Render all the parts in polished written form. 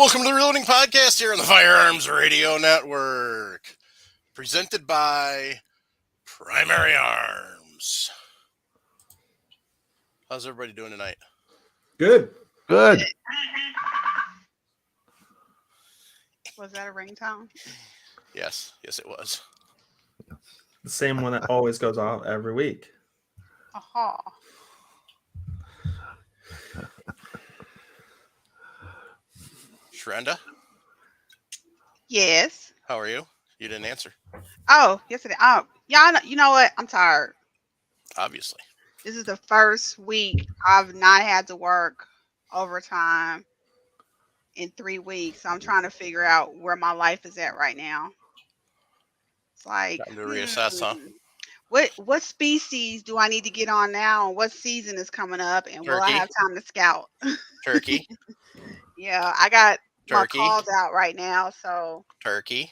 Welcome to the Reloading Podcast here on the Firearms Radio Network, presented by Primary Arms. How's everybody doing tonight? Good. Good. Was that a ringtone? Yes, it was. The same one that always goes off every week. Aha. Shrenda, Yes. how are you? You didn't answer, Oh, yes it is. Yeah, you know what? I'm tired. obviously. This is the first week I've not had to work overtime in 3 weeks. So I'm trying to figure out where my life is at right now. It's like Time to reassess, huh? What species do I need to get on now? What season is coming up? And will I Turkey. have time to scout? Turkey, Yeah, I got turkey, my calls out right now, so turkey.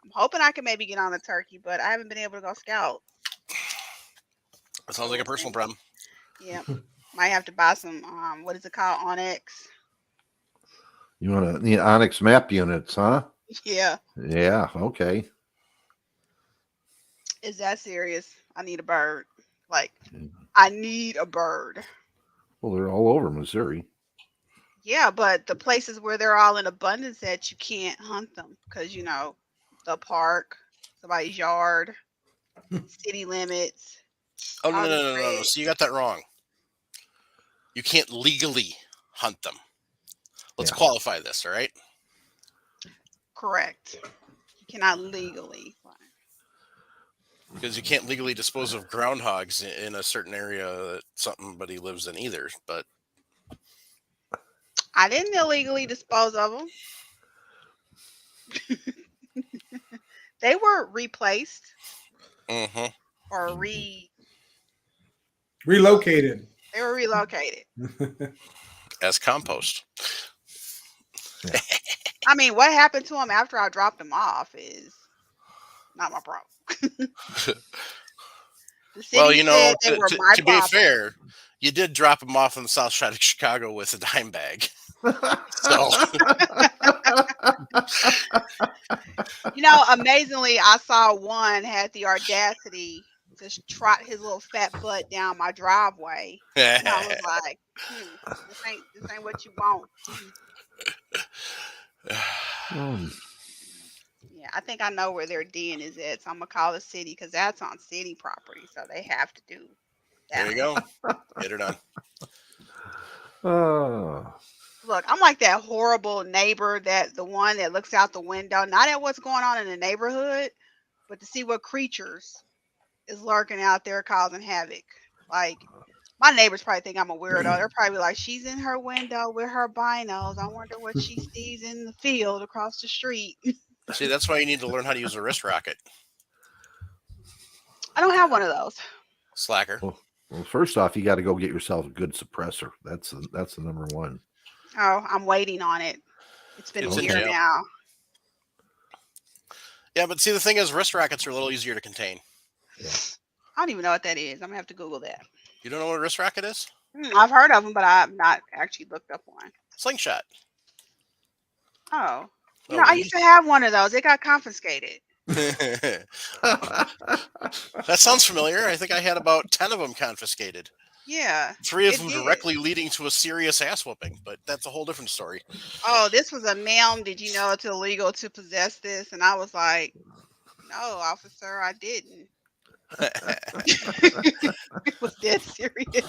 I'm hoping I can maybe get on the turkey, but I haven't been able to go scout. That sounds like a personal problem. Yeah, might have to buy some. What is it called? Onyx. You want to need Onyx map units, huh? Yeah, Yeah. Okay. is that serious? I need a bird. Like, I need a bird. Well, they're all over Missouri. Yeah, but the places where they're all in abundance that you can't hunt them because the park, somebody's yard, city limits. Oh, no, all no, these no, no, no. regs. So you got that wrong. You can't legally hunt them. Let's Yeah. qualify this, all right? Correct. You cannot legally. Because you can't legally dispose of groundhogs in a certain area that somebody lives in either. But I didn't illegally dispose of them. They were replaced or Relocated. they were relocated. as compost. I mean, what happened to them after I dropped them off is not my problem. The city Well, you know, said they were my to be problem. fair, you did drop them off on the south side of Chicago with a dime bag. So Amazingly, I saw one had the audacity to trot his little fat butt down my driveway. And I was like, this ain't what you want. Yeah, I think I know where their den is at, so I'm gonna call the city because that's on city property, so they have to do that. there you go. Get her done. Oh. Look, I'm like that horrible neighbor, the one that looks out the window, not at what's going on in the neighborhood, but to see what creatures is lurking out there causing havoc. Like, my neighbors probably think I'm a weirdo. They're probably like, she's in her window with her binos. I wonder what she sees in the field across the street. See, that's why you need to learn how to use a wrist rocket. I don't have one of those. Slacker. Well, first off, you got to go get yourself a good suppressor. That's the number one. Oh, I'm waiting on it. It's been It's a in year jail. now. Yeah, but see, the thing is, wrist rockets are a little easier to contain. Yeah. I don't even know what that is. I'm gonna have to Google that. You don't know what a wrist rocket is? I've heard of them, but I've not actually looked up one. Slingshot. Oh, Oh, I used to have one of those. It got confiscated. That sounds familiar. I think I had about 10 of them confiscated. Yeah. 3 of It them did. directly leading to a serious ass whooping, but that's a whole different story. Oh, this was a ma'am. Did you know it's illegal to possess this? And I was like, no, officer, I didn't. It was dead serious.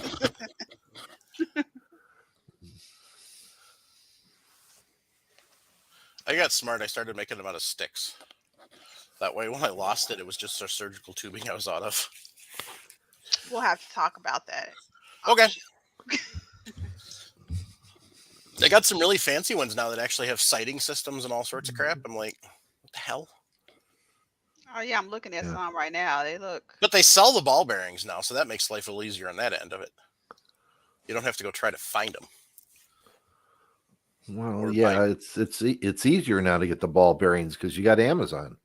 I got smart. I started making them out of sticks. That way, when I lost it, it was just a surgical tubing I was out of. We'll have to talk about that. Okay. They got some really fancy ones now that actually have sighting systems and all sorts of crap. I'm like, what the hell? Oh yeah, I'm looking at Yeah. some right now. They look. But they sell the ball bearings now, so that makes life a little easier on that end of it. You don't have to go try to find them. Well, Or yeah, it's easier now to get the ball bearings because you got Amazon.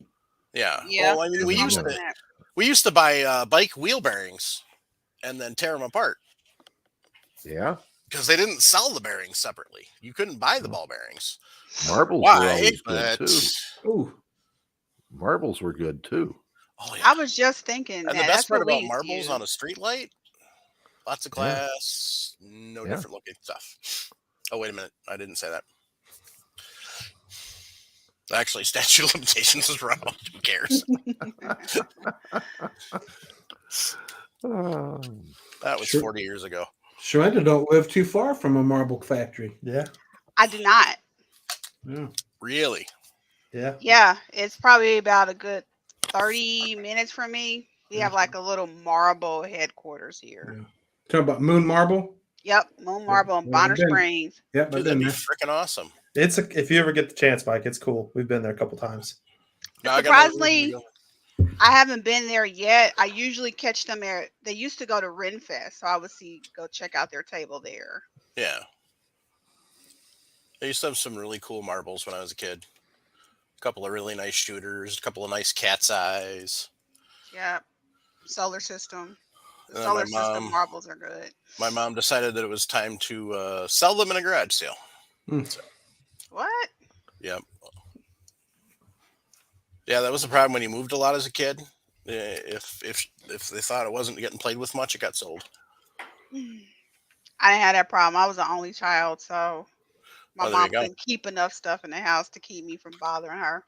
Yeah. Yeah. Well, I mean, we I'm used looking to at- we used to buy bike wheel bearings and then tear them apart Yeah. because they didn't sell the bearings separately. You couldn't buy the ball bearings. Marbles were Why? always good But too. Ooh, Marbles were good too. oh I yeah, was just thinking and the that. best That's part what we about used to marbles use. on a street light, lots of glass, no Yeah. different looking stuff. Oh wait a minute, I didn't say that. Actually, statute of limitations is wrong. Who cares? That was Sure. 40 years ago. Shredder don't live too far from a marble factory. yeah, I do not. Yeah. Really? yeah. Yeah, it's probably about a good 30 minutes from me. We have like a little marble headquarters here. Yeah. Talking about Moon Marble. Yep, Moon Marble in Yeah, Bonner I've been- Springs. Yep, I've Dude, been that'd be there. freaking awesome. If you ever get the chance, Mike, it's cool. We've been there a couple times. Now I got another Surprisingly, reason to go. I haven't been there yet. I usually catch them there. They used to go to Renfest, so I would go check out their table there. Yeah. I used to have some really cool marbles when I was a kid. A couple of really nice shooters, a couple of nice cat's eyes. Yep, solar system. The And then solar my system mom- marbles are good. My mom decided that it was time to sell them in a garage sale. What? Yep. Yeah, that was the problem when you moved a lot as a kid. If they thought it wasn't getting played with much, it got sold. I didn't have that problem. I was the only child, so my Oh, there you mom go. couldn't keep enough stuff in the house to keep me from bothering her.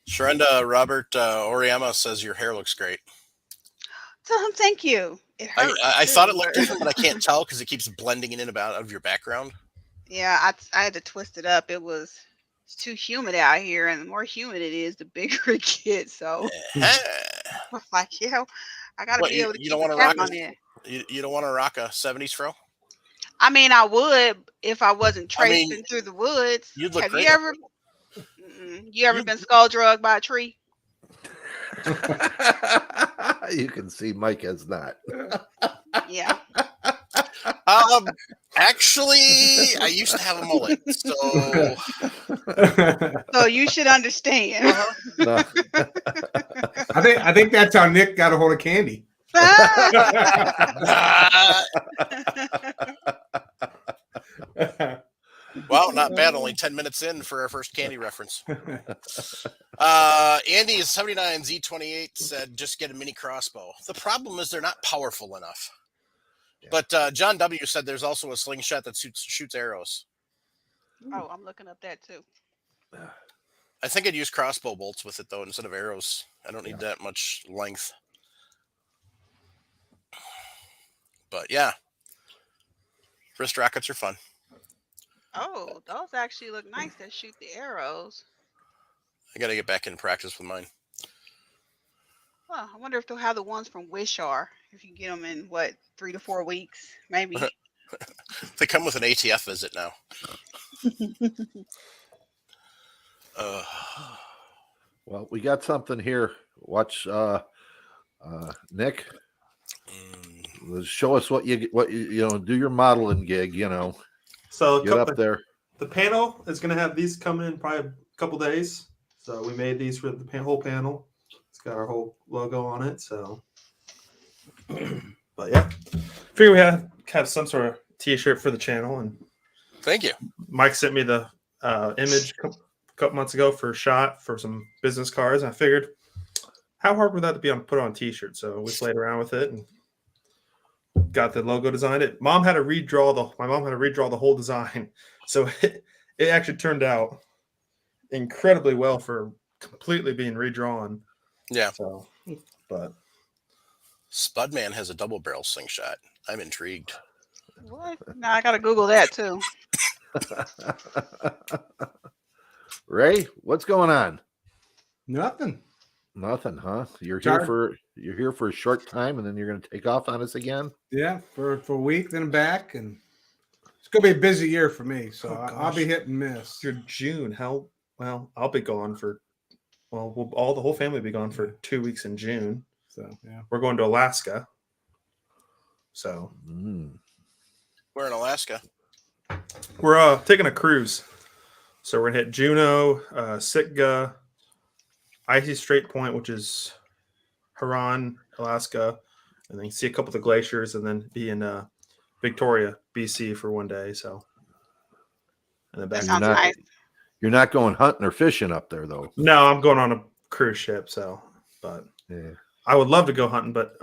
Sharenda Robert Oriama says your hair looks great. Tell him thank you. It hurts. I thought it too. looked different, but I can't tell because it keeps blending in and out of your background. Yeah, I had to twist it up. It's too humid out here, and the more humid it is, the bigger it gets. So Eh. I'm like, yeah, I gotta What, be you- able to you keep don't a wanna cap rock on it. You don't want to rock a 70s fro? I mean, I would if I wasn't I mean, tracing through the woods. You'd look Have great. you ever? You ever been skull drugged by a tree? You can see Mike has not. Yeah. Actually, I used to have a mullet, so So you should understand. No. I think that's how Nick got a hold of Candy. well, not bad. Only 10 minutes in for our first candy reference. Andy is 79 Z28 said just get a mini crossbow. The problem is they're not powerful enough. But John W said there's also a slingshot that shoots arrows. Oh, I'm looking up that too. I think I'd use crossbow bolts with it though instead of arrows. I don't need that much length. But yeah, wrist rockets are fun. Oh, those actually look nice that shoot the arrows. I got to get back in practice with mine. Well, I wonder if they'll have the ones from Wishar. If you get them in 3 to 4 weeks, maybe. They come with an ATF visit now. Well, we got something here. Watch, Nick. Show us what you do your modeling gig. So Get up there. the panel is going to have these come in probably a couple days. So we made these for the whole panel. It's got our whole logo on it. So, but yeah, figure we have some sort of T-shirt for the channel. And Thank you. Mike sent me the image a couple months ago for a shot for some business cards. And I figured, how hard would that be put on a T-shirt? So we played around with it and got the logo designed. My mom had to redraw the whole design. So it actually turned out incredibly well for completely being redrawn. Yeah. So, but Spudman has a double barrel slingshot. I'm intrigued. What? Now I gotta Google that too. Ray, what's going on? Nothing. Nothing, huh? You're Tired. here for a short time, and then you're going to take off on us again. Yeah, for a week, then back, and it's gonna be a busy year for me. So Oh, I'll be gosh. hit and miss. you're June. I'll be gone for. Well, the whole family will be gone for 2 weeks in June. So yeah. We're going to Alaska. So We're in Alaska. we're taking a cruise. So we're gonna hit Juneau, Sitka, Icy Strait Point, which is Huron, Alaska, and then see a couple of the glaciers, and then be in Victoria, BC for one day. So, and then That back. sounds nice. You're not going hunting or fishing up there, though. No, I'm going on a cruise ship. So, but Yeah. I would love to go hunting, but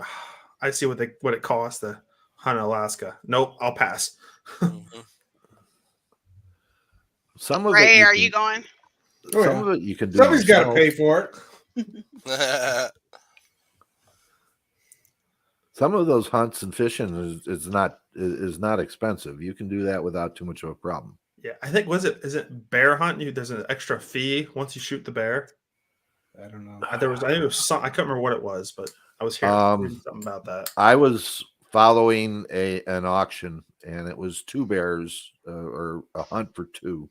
I see what it costs to hunt in Alaska. Nope, I'll pass. Mhm. Some of Ray, it, are you going? Oh, some yeah. of it you can do. Somebody's got to yourself. pay for it. Some of those hunts and fishing is not expensive. You can do that without too much of a problem. Yeah, I think is it bear hunt? There's an extra fee once you shoot the bear. I don't know. I think it was some, I couldn't remember what it was, but I was reading something about that. I was following an auction, and it was 2 bears or a hunt for 2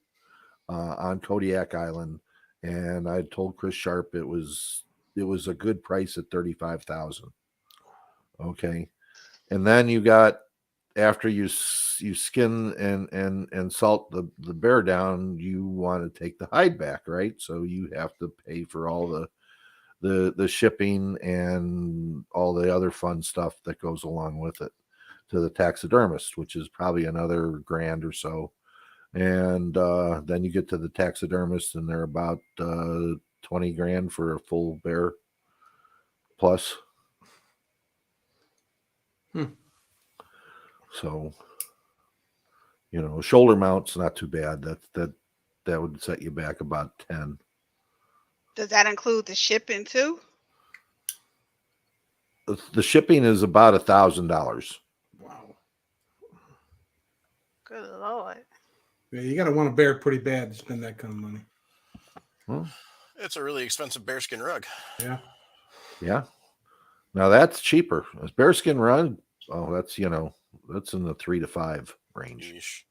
on Kodiak Island, and I told Chris Sharp it was a good price at $35,000. Okay, and then you got, after you skin and salt the bear down, you want to take the hide back, right? So you have to pay for all the shipping and all the other fun stuff that goes along with it to the taxidermist, which is probably another $1,000 or so. And then you get to the taxidermist, and they're about $20,000 for a full bear plus. So, shoulder mount's not too bad. That would set you back about 10. Does that include the shipping too? The shipping is about $1,000. Wow. Good Lord. Yeah, you got to want a bear pretty bad to spend that kind of money. Well, It's a really expensive bearskin rug. Yeah. yeah. Now that's cheaper. A bearskin rug, that's that's in the 3 to 5 range. Yeesh.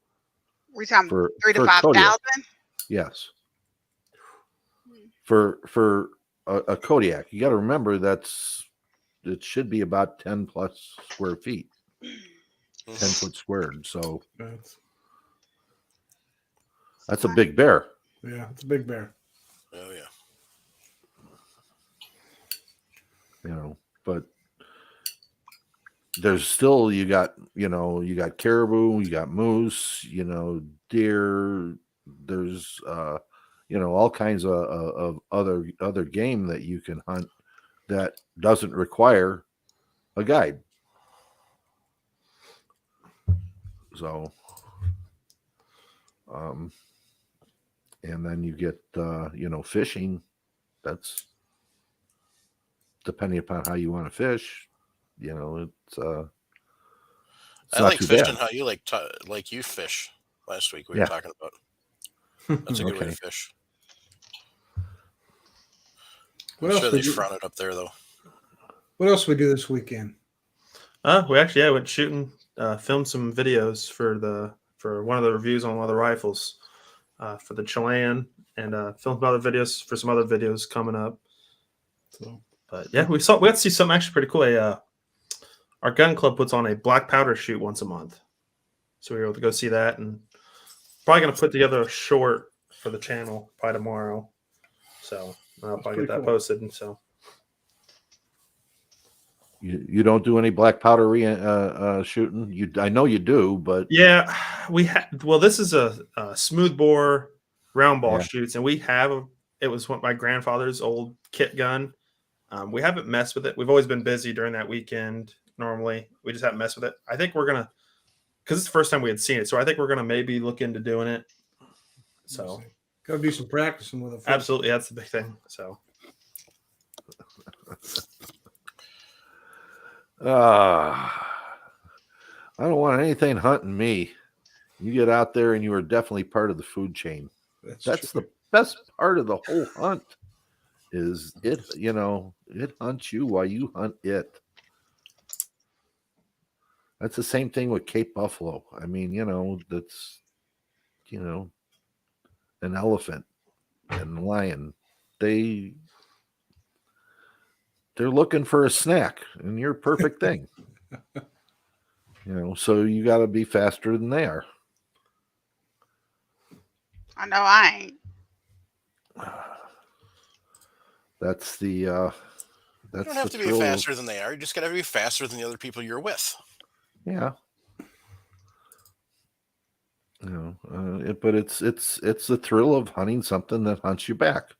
We talking For 3 to Kodiak. 5,000? Yes. For a Kodiak, you got to remember it should be about 10 plus square feet, 10-foot squared. So that's a big bear. Yeah, it's a big bear. Oh yeah. But there's still, you got caribou, you got moose, deer. There's all kinds of other game that you can hunt that doesn't require a guide. So, and then you get fishing. That's depending upon how you want to fish. It's I not like too fishing bad. how you like you fish last week. We were talking about. That's a good way Okay. to fish. What I'm else sure we they do? frown it up there though. What else we do this weekend? We actually went shooting, filmed some videos for one of the reviews on one of the rifles, for the Chilean, and filmed some other videos for some other videos coming up. So, but yeah, we got to see something actually pretty cool. Our gun club puts on a black powder shoot once a month, so we were able to go see that, and probably going to put together a short for the channel by tomorrow. So I'll probably get that posted, and so. You don't do any black powder shooting? I know you do, but Yeah, this is a smooth bore round ball Yeah. shoots, and it was my grandfather's old kit gun. We haven't messed with it. We've always been busy during that weekend. Normally, we just haven't messed with it. I think we're gonna, because it's the first time we had seen it, so I think we're gonna maybe look into doing it. So Got to do some practicing with it. First. absolutely, that's the big thing. So I don't want anything hunting me. You get out there and you are definitely part of the food chain. That's true. the best part of the whole hunt. Is it? It hunts you while you hunt it. That's the same thing with Cape Buffalo. I mean, that's an elephant and lion. They're looking for a snack, and you're a perfect thing. So you got to be faster than they are. I know I ain't. That's the You don't have to be faster than they are. You just got to be faster than the other people you're with. Yeah. But it's the thrill of hunting something that hunts you back.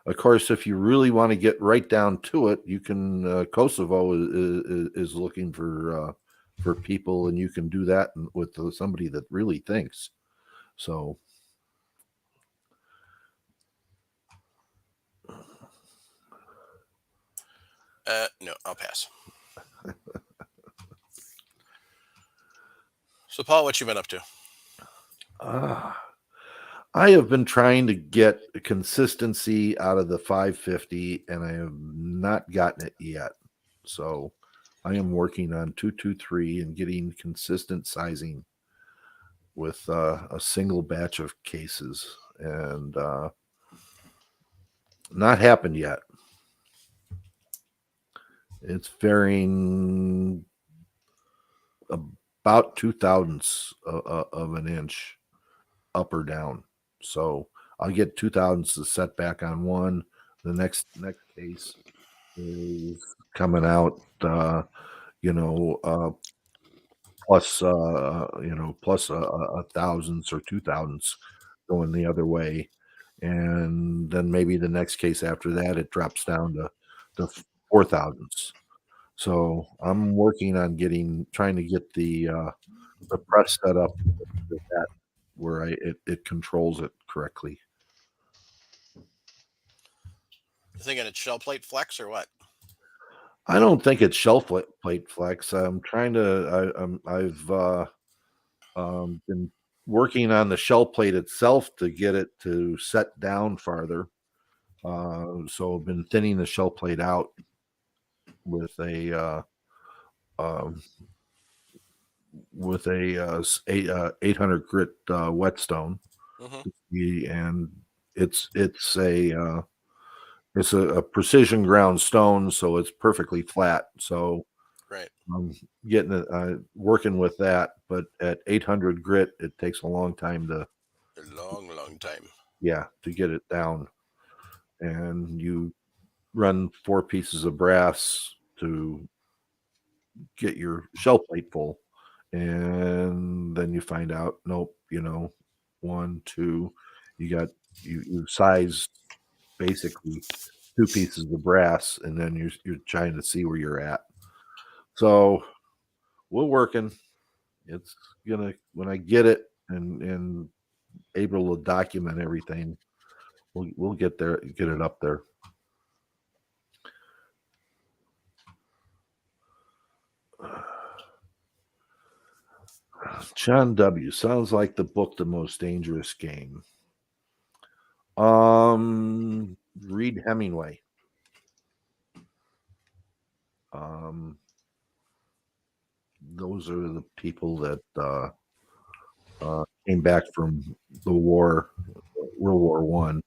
Of course, if you really want to get right down to it, you can. Kosovo is looking for people, and you can do that with somebody that really thinks. So, no, I'll pass. So, Paul, what you been up to? I have been trying to get consistency out of the 550, and I have not gotten it yet. So I am working on 223 and getting consistent sizing with a single batch of cases, and not happened yet. It's varying about 2/1000ths of an inch up or down. So I'll get 2/1000ths to set back on one. The next case is coming out, plus plus a thousandths or 2/1000ths going the other way, and then maybe the next case after that it drops down to 4/1000ths. So I'm working on trying to get the press set up with that where it controls it correctly. You thinking it's shell plate flex or what? I don't think it's shelf plate flex. I'm trying to. I've been working on the shell plate itself to get it to set down farther. So I've been thinning the shell plate out with a 800 grit whetstone, and it's a precision ground stone, so it's perfectly flat. So right, I'm getting it, working with that, but at 800 grit, it takes a long time a long time. Yeah, to get it down. And you run 4 pieces of brass to get your shell plate full, and then you find out, nope, 1, 2, you size basically 2 pieces of brass, and then you're trying to see where you're at. So we're working. It's when I get it and able to document everything, we'll get it up there. John W. Sounds like the book The Most Dangerous Game. Read Hemingway. Those are the people that came back from the war, World War I,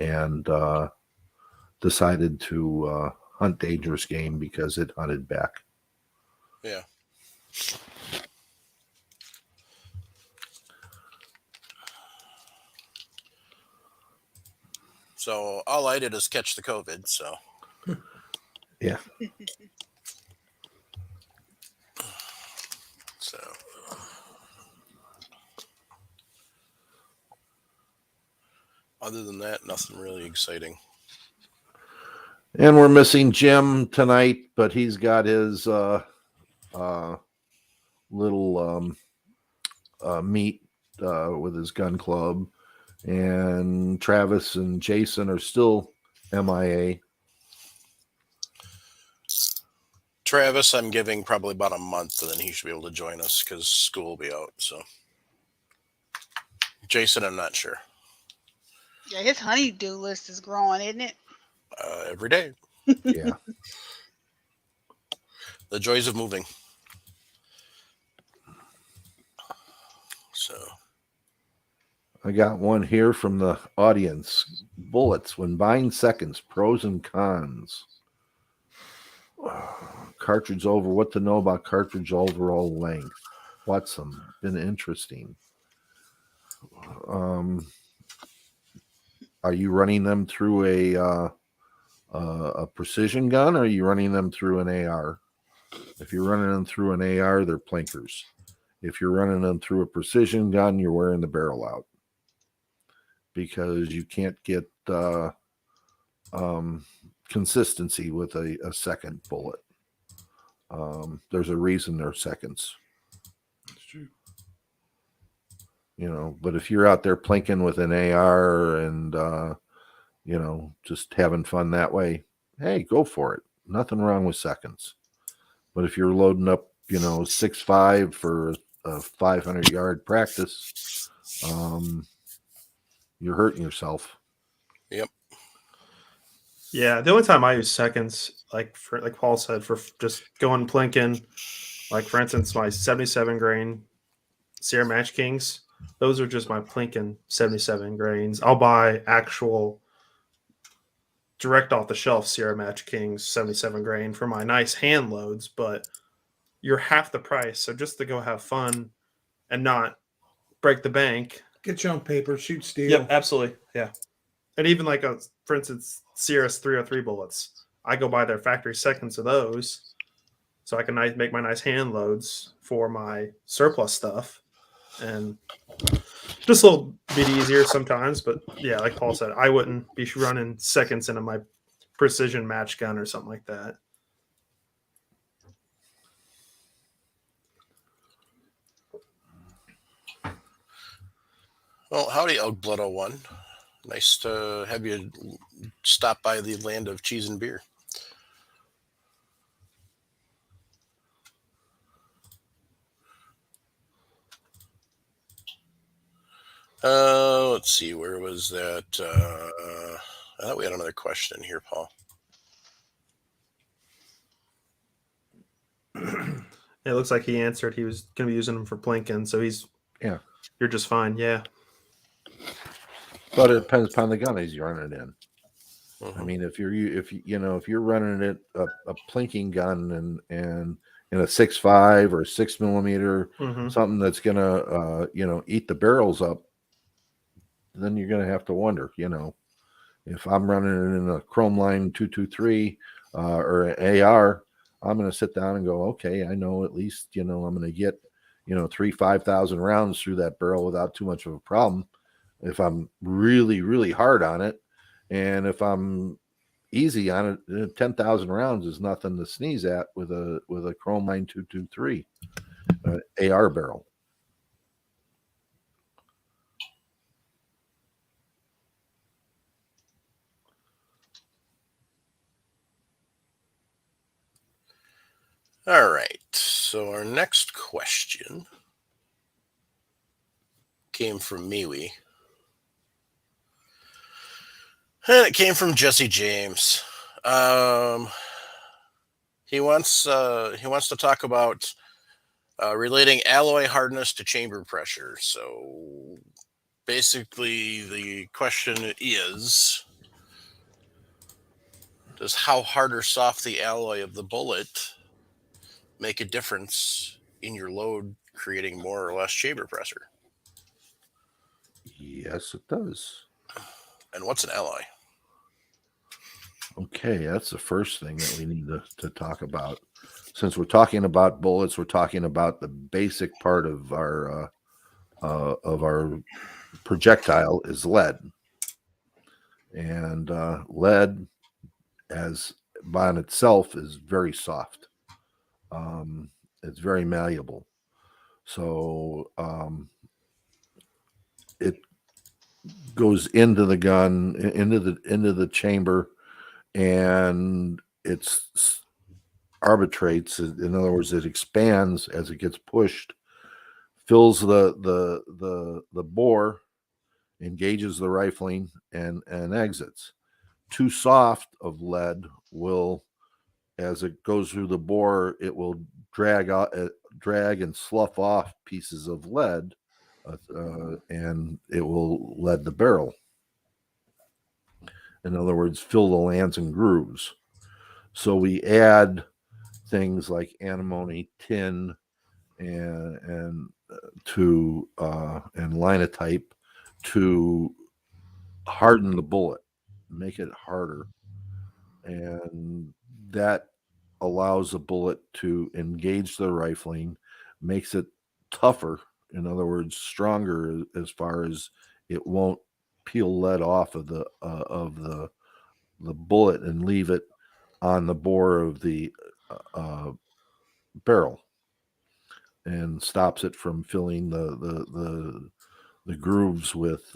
and decided to hunt dangerous game because it hunted back. Yeah. So all I did is catch the COVID. So yeah. So other than that, nothing really exciting. And we're missing Jim tonight, but he's got his little meet with his gun club, and Travis and Jason are still MIA. Travis, I'm giving probably about a month, and then he should be able to join us because school will be out. So Jason, I'm not sure. Yeah, his honey-do list is growing, isn't it? Every day. Yeah. The joys of moving. So I got one here from the audience. Bullets when buying seconds, pros and cons. Cartridge over. What to know about cartridge overall length? What's been interesting. are you running them through a precision gun, or are you running them through an AR? If you're running them through an AR, they're plinkers. If you're running them through a precision gun, you're wearing the barrel out because you can't get consistency with a second bullet. There's a reason they're seconds. That's true. You know, but if you're out there plinking with an AR and you know, just having fun that way, hey, go for it. Nothing wrong with seconds. But if you're loading up, you know, 6.5 for a 500-yard practice, you're hurting yourself. Yep. Yeah, the only time I use seconds, like Paul said, for just going plinking, like for instance, my 77 grain Sierra Match Kings, those are just my plinking 77 grains. I'll buy actual direct off the shelf Sierra Match Kings 77 grain for my nice hand loads, but you're half the price. So just to go have fun and not break the bank. Get you on paper, shoot steel. Yep, absolutely. Yeah. And even like for instance, Sierra's 303 bullets. I go buy their factory seconds of those so I can make my nice hand loads for my surplus stuff. And just a little bit easier sometimes, but yeah, like Paul said, I wouldn't be running seconds into my precision match gun or something like that. Well, howdy, Elkblood 01. Nice to have you stop by the land of cheese and beer. Let's see, where was that? I thought we had another question in here, Paul. It looks like he answered he was going to be using them for plinking, so you're just fine. Yeah. But it depends upon the gun he's running it in. Mm-hmm. I mean, if you're running it a plinking gun and in a 6.5 or 6 millimeter, something that's gonna eat the barrels up, then you're gonna have to wonder. You know, if I'm running it in a Chrome Line 223 or an AR, I'm gonna sit down and go, okay, I know at least I'm gonna get 5,000 rounds through that barrel without too much of a problem. If I'm really, really hard on it, and if I'm easy on it, 10,000 rounds is nothing to sneeze at with a Chrome Line 223 AR barrel. All right. So our next question came from Miwi. And it came from Jesse James. He wants to talk about relating alloy hardness to chamber pressure. So basically, the question is, does how hard or soft the alloy of the bullet make a difference in your load, creating more or less chamber pressure? Yes, it does. And what's an alloy? Okay, that's the first thing that we need to talk about. Since we're talking about bullets, we're talking about the basic part of our projectile is lead, and lead, as by itself, is very soft. It's very malleable, so it goes into the gun, into the chamber, and it's arbitrates. In other words, it expands as it gets pushed, fills the bore, engages the rifling, and exits. Too soft of lead will, as it goes through the bore, it will drag and slough off pieces of lead, and it will lead the barrel. In other words, fill the lands and grooves. So we add things like antimony, tin, and linotype to harden the bullet, make it harder, and that allows the bullet to engage the rifling, makes it tougher. In other words, stronger as far as it won't peel lead off of the bullet and leave it on the bore of the barrel, and stops it from filling the grooves with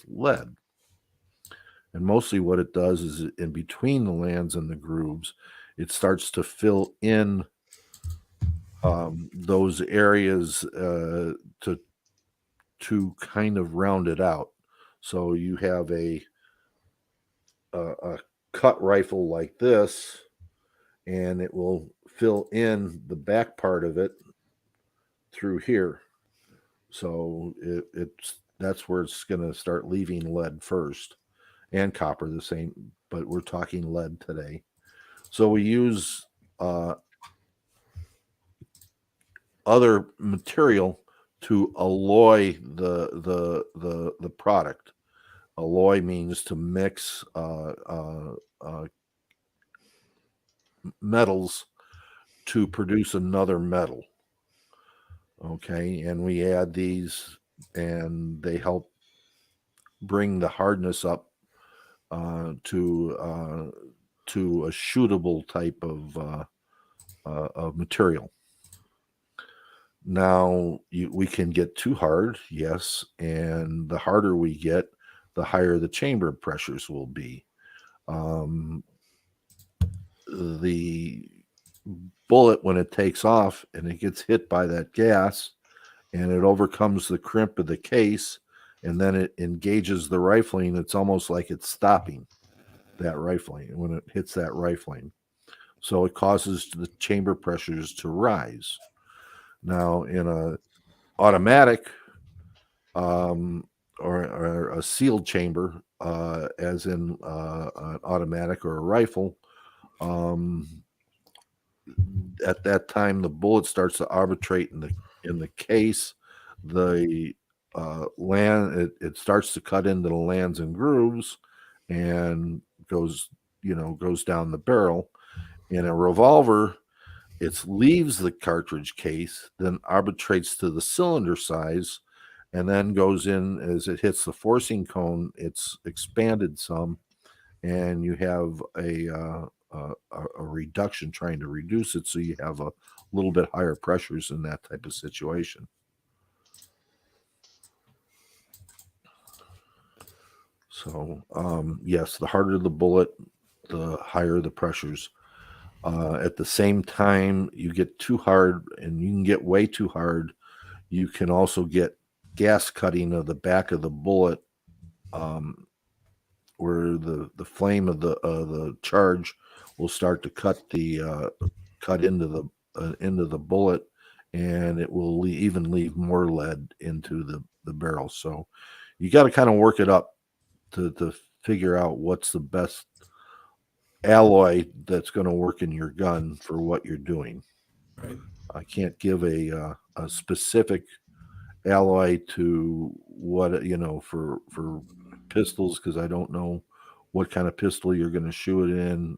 lead. And mostly what it does is in between the lands and the grooves, it starts to fill in those areas to kind of round it out. So you have a cut rifle like this, and it will fill in the back part of it through here. So that's where it's going to start leaving lead first, and copper the same, but we're talking lead today. So we use other material to alloy the product. Alloy means to mix metals to produce another metal. Okay, and we add these, and they help bring the hardness up to a shootable type of material. Now we can get too hard, yes, and the harder we get, the higher the chamber pressures will be. The bullet, when it takes off and it gets hit by that gas, and it overcomes the crimp of the case, and then it engages the rifling, it's almost like it's stopping that rifling when it hits that rifling. So it causes the chamber pressures to rise. Now, in a automatic or a sealed chamber, as in an automatic or a rifle, at that time the bullet starts to arbitrate in the case. The it starts to cut into the lands and grooves, and goes down the barrel. In a revolver, it leaves the cartridge case, then arbitrates to the cylinder size, and then goes in as it hits the forcing cone. It's expanded some, and you have a reduction, trying to reduce it, so you have a little bit higher pressures in that type of situation. So yes, the harder the bullet, the higher the pressures. At the same time, you get too hard, and you can get way too hard. You can also get gas cutting of the back of the bullet, where the flame of the charge will start to cut into the bullet, and it will even leave more lead into the barrel. So you got to kind of work it up to figure out what's the best alloy that's going to work in your gun for what you're doing. Right. I can't give a specific alloy to what for pistols, because I don't know what kind of pistol you're going to shoot it in.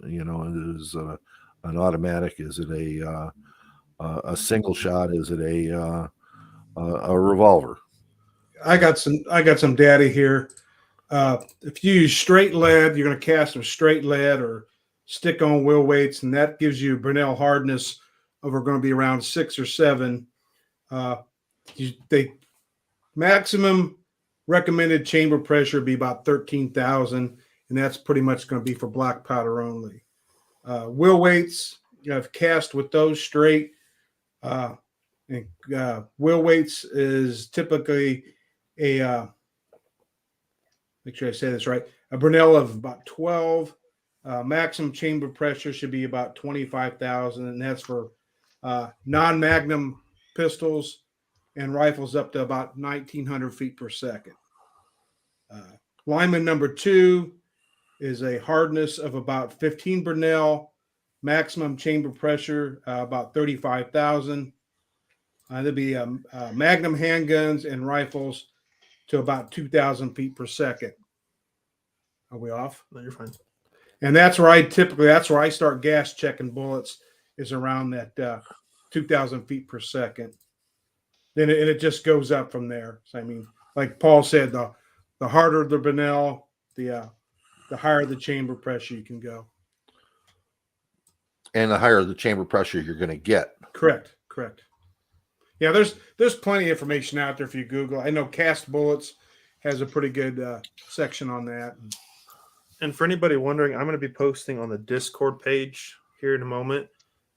Is an automatic? Is it a single shot? Is it a revolver? I got some data here. If you use straight lead, you're going to cast with straight lead or stick on wheel weights, and that gives you Burnell hardness of going to be around 6 or 7. They maximum recommended chamber pressure be about 13,000, and that's pretty much going to be for black powder only. Wheel weights, I've cast with those straight. Wheel weights is typically a make sure I say this right, a Burnell of about 12. Maximum chamber pressure should be about 25,000, and that's for non-magnum pistols and rifles up to about 1,900 feet per second. Lineman number 2 is a hardness of about 15 Burnell, maximum chamber pressure about 35,000. There'll be magnum handguns and rifles to about 2,000 feet per second. Are we off? No, you're fine. And that's where I start gas checking bullets, is around that 2,000 feet per second. Then it just goes up from there. So I mean, like Paul said, the harder the Bonnell, the higher the chamber pressure you can go. And the higher the chamber pressure you're going to get. Correct. Yeah, there's plenty of information out there if you Google. I know Cast Bullets has a pretty good section on that. And for anybody wondering, I'm going to be posting on the Discord page here in a moment.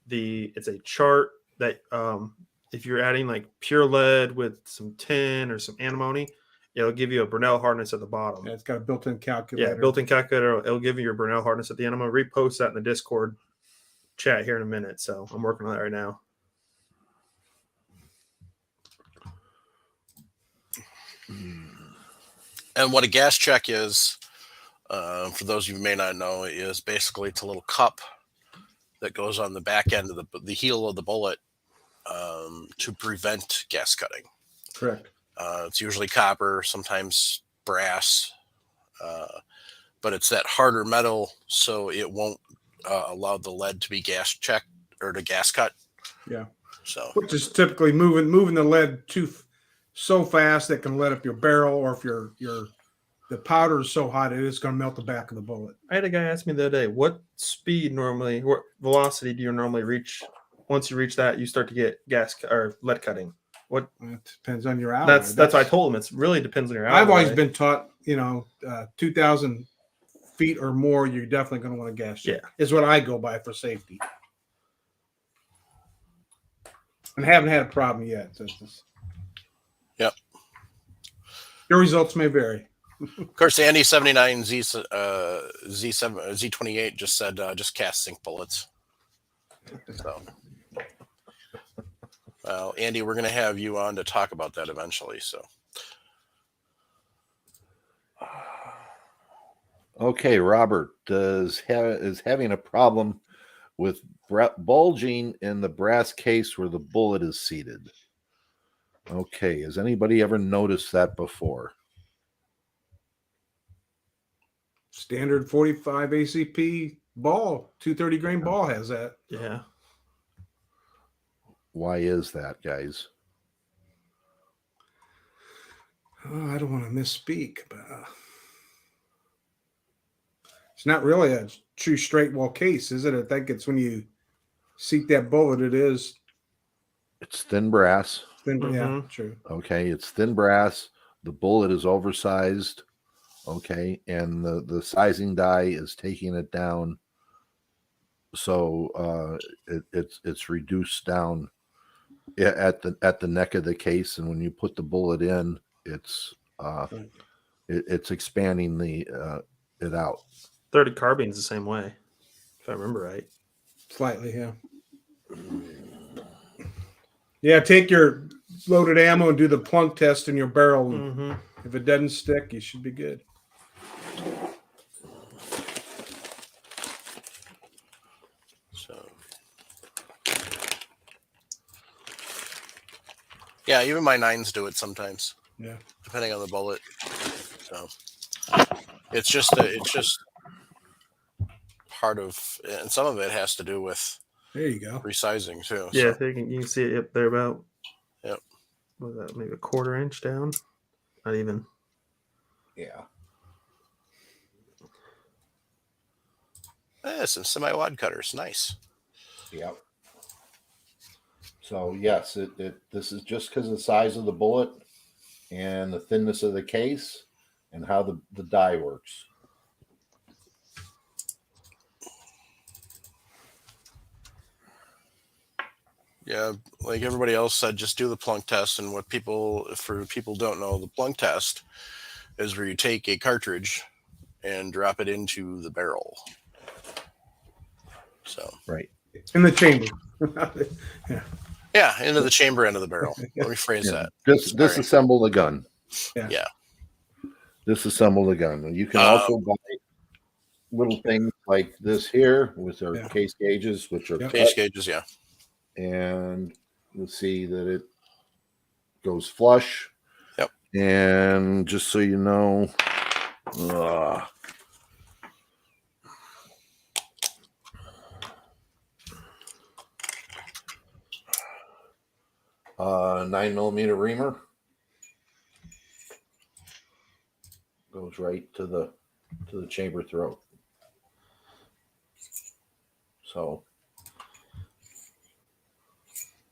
It's a chart that if you're adding like pure lead with some tin or some antimony, it'll give you a Burnell hardness at the bottom. Yeah, it's got a built-in calculator. Yeah, built-in calculator. It'll give you your Burnell hardness at the end. I'm going to repost that in the Discord chat here in a minute. So I'm working on that right now. And what a gas check is, for those of you who may not know, is basically it's a little cup that goes on the back end of the heel of the bullet to prevent gas cutting. Correct. It's usually copper, sometimes brass, but it's that harder metal, so it won't allow the lead to be gas checked or to gas cut. Yeah. So, which is typically moving the lead so fast that can let up your barrel, or if the powder is so hot it's going to melt the back of the bullet. I had a guy ask me the other day, what velocity do you normally reach? Once you reach that, you start to get gas or lead cutting. What? It depends on your alloy. That's what I told him. It really depends on your alloy. I've always been taught, 2,000 feet or more, you're definitely going to want to gas check. Yeah. Is what I go by for safety. And haven't had a problem yet. yep. Your results may vary. Of course, the Andy 79 Z28 just said just cast zinc bullets. So, well, Andy, we're going to have you on to talk about that eventually. So, Okay, Robert is having a problem with bulging in the brass case where the bullet is seated. Okay, has anybody ever noticed that before? Standard 45 ACP ball, 230 grain ball has that. Yeah. Why is that, guys? Oh, I don't want to misspeak, but it's not really a true straight wall case, is it? I think it's when you seat that bullet, it's thin brass. thin. Mhm. Yeah, true. Okay, it's thin brass. The bullet is oversized. Okay, and the sizing die is taking it down. So it's reduced down at the neck of the case, and when you put the bullet in, it's expanding it out. 30 carbine's the same way, if I remember right. Slightly, yeah. Yeah, take your loaded ammo and do the plunk test in your barrel. Mm-hmm. If it doesn't stick, you should be good. So, yeah, even my 9s do it sometimes. Yeah, depending on the bullet. So it's just part of, and some of it has to do with there you go. resizing too. Yeah, So, you can see it up there about. Yep. What was that, maybe a quarter inch down? Not even. Yeah. some semi-wad cutters, nice. Yep. So yes, this is just because of the size of the bullet and the thinness of the case and how the die works. Yeah, like everybody else said, just do the plunk test. And for people don't know, the plunk test is where you take a cartridge and drop it into the barrel. So Right. In the chamber. yeah, into the chamber end of the barrel. Let me phrase that. Disassemble the gun. Yeah. Disassemble the gun. You can also buy little things like this here with our case gauges, which are Case gauges, yeah. And you'll see that it goes flush. Yep. And just so you know, 9mm reamer goes right to the chamber throat. So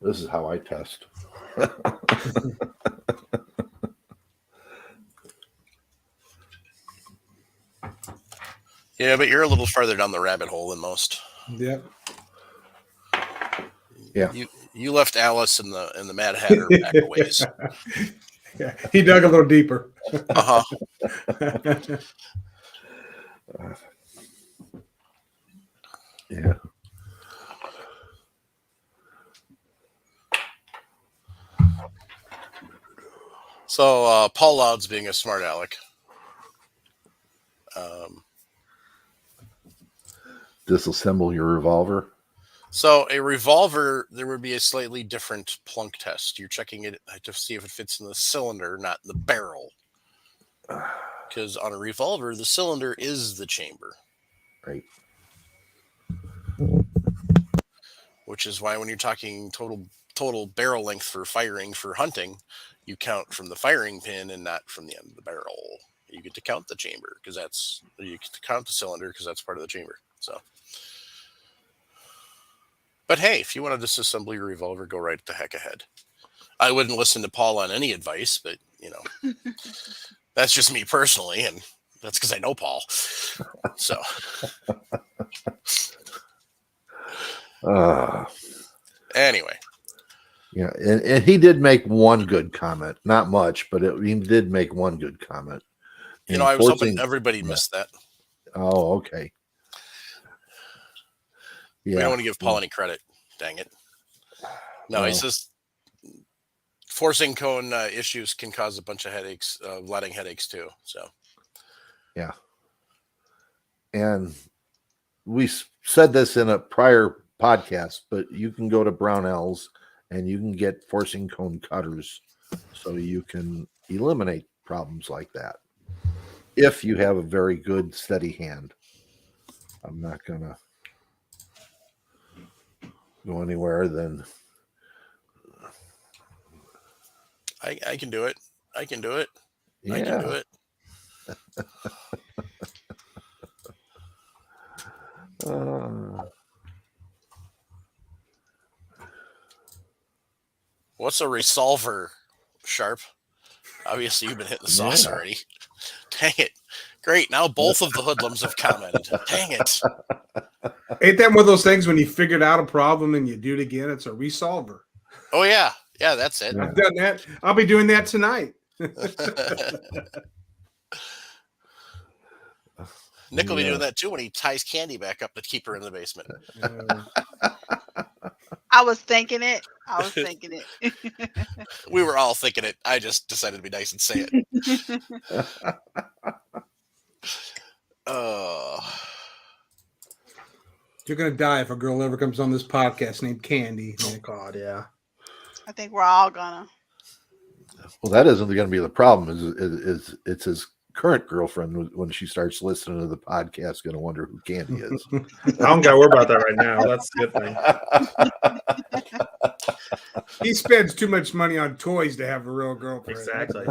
this is how I test. Yeah, but you're a little farther down the rabbit hole than most. Yep. Yeah. You left Alice and the Mad Hatter back a ways. Yeah, he dug a little deeper. Uh-huh. Yeah. So Paul Loud's being a smart aleck. Disassemble your revolver. So a revolver, there would be a slightly different plunk test. You're checking it to see if it fits in the cylinder, not in the barrel. Because on a revolver, the cylinder is the chamber. Right. Which is why when you're talking total barrel length for firing for hunting, you count from the firing pin and not from the end of the barrel. You get to count the chamber because you get to count the cylinder because that's part of the chamber. So, but hey, if you want to disassemble your revolver, go right the heck ahead. I wouldn't listen to Paul on any advice, but that's just me personally, and that's because I know Paul. So. Anyway. Yeah, and he did make one good comment. Not much, but he did make one good comment. I was hoping everybody missed that. Oh, okay. Yeah. We don't want to give Paul any credit. Dang it. No, he says forcing cone issues can cause a bunch of headaches, lighting headaches too. So. Yeah. And we said this in a prior podcast, but you can go to Brownells and you can get forcing cone cutters so you can eliminate problems like that if you have a very good steady hand. I'm not gonna go anywhere then. I can do it. I can do it. Yeah. I can do it. What's a resolver, Sharp? Obviously, you've been hitting the sauce already. Dang it. Great. Now both of the hoodlums have commented. Dang it. Ain't that one of those things when you figured out a problem and you do it again? It's a resolver. Oh, yeah. Yeah, that's it. I've done that. I'll be doing that tonight. Nick will be doing that too when he ties Candy back up to keep her in the basement. I was thinking it. We were all thinking it. I just decided to be nice and say it. You're going to die if a girl ever comes on this podcast named Candy. Oh, God, yeah. I think we're all gonna. Well, that isn't going to be the problem. Is it's his current girlfriend when she starts listening to the podcast going to wonder who Candy is. I don't got to worry about that right now. That's a good thing. He spends too much money on toys to have a real girlfriend. Exactly.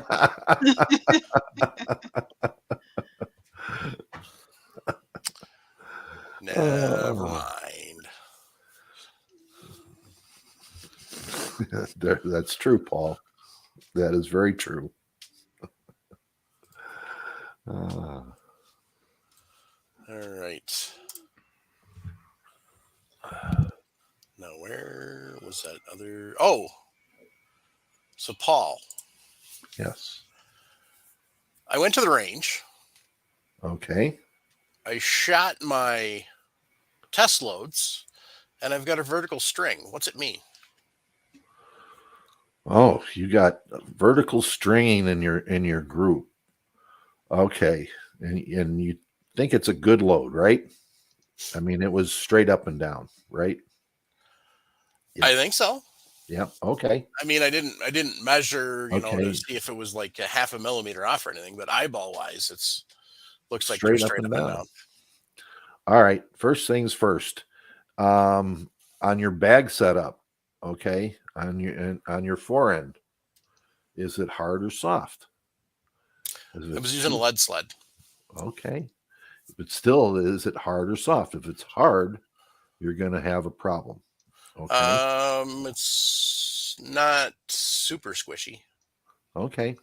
Never mind. That's true, Paul. That is very true. All right. Now, where was that other? Oh, so Paul. Yes. I went to the range. Okay. I shot my test loads, and I've got a vertical string. What's it mean? Oh, you got vertical stringing in your group. Okay, and you think it's a good load, right? I mean, it was straight up and down, right? Yep. I think so. Yeah. Okay. I mean, I didn't measure, to see if it was like a half a millimeter off or anything, but eyeball wise, it's looks like straight up and down. All right. First things first. On your bag setup, okay, on your forend. Is it hard or soft? I was using a lead sled. Okay. But still, is it hard or soft? If it's hard, you're going to have a problem. Okay. It's not super squishy, Okay.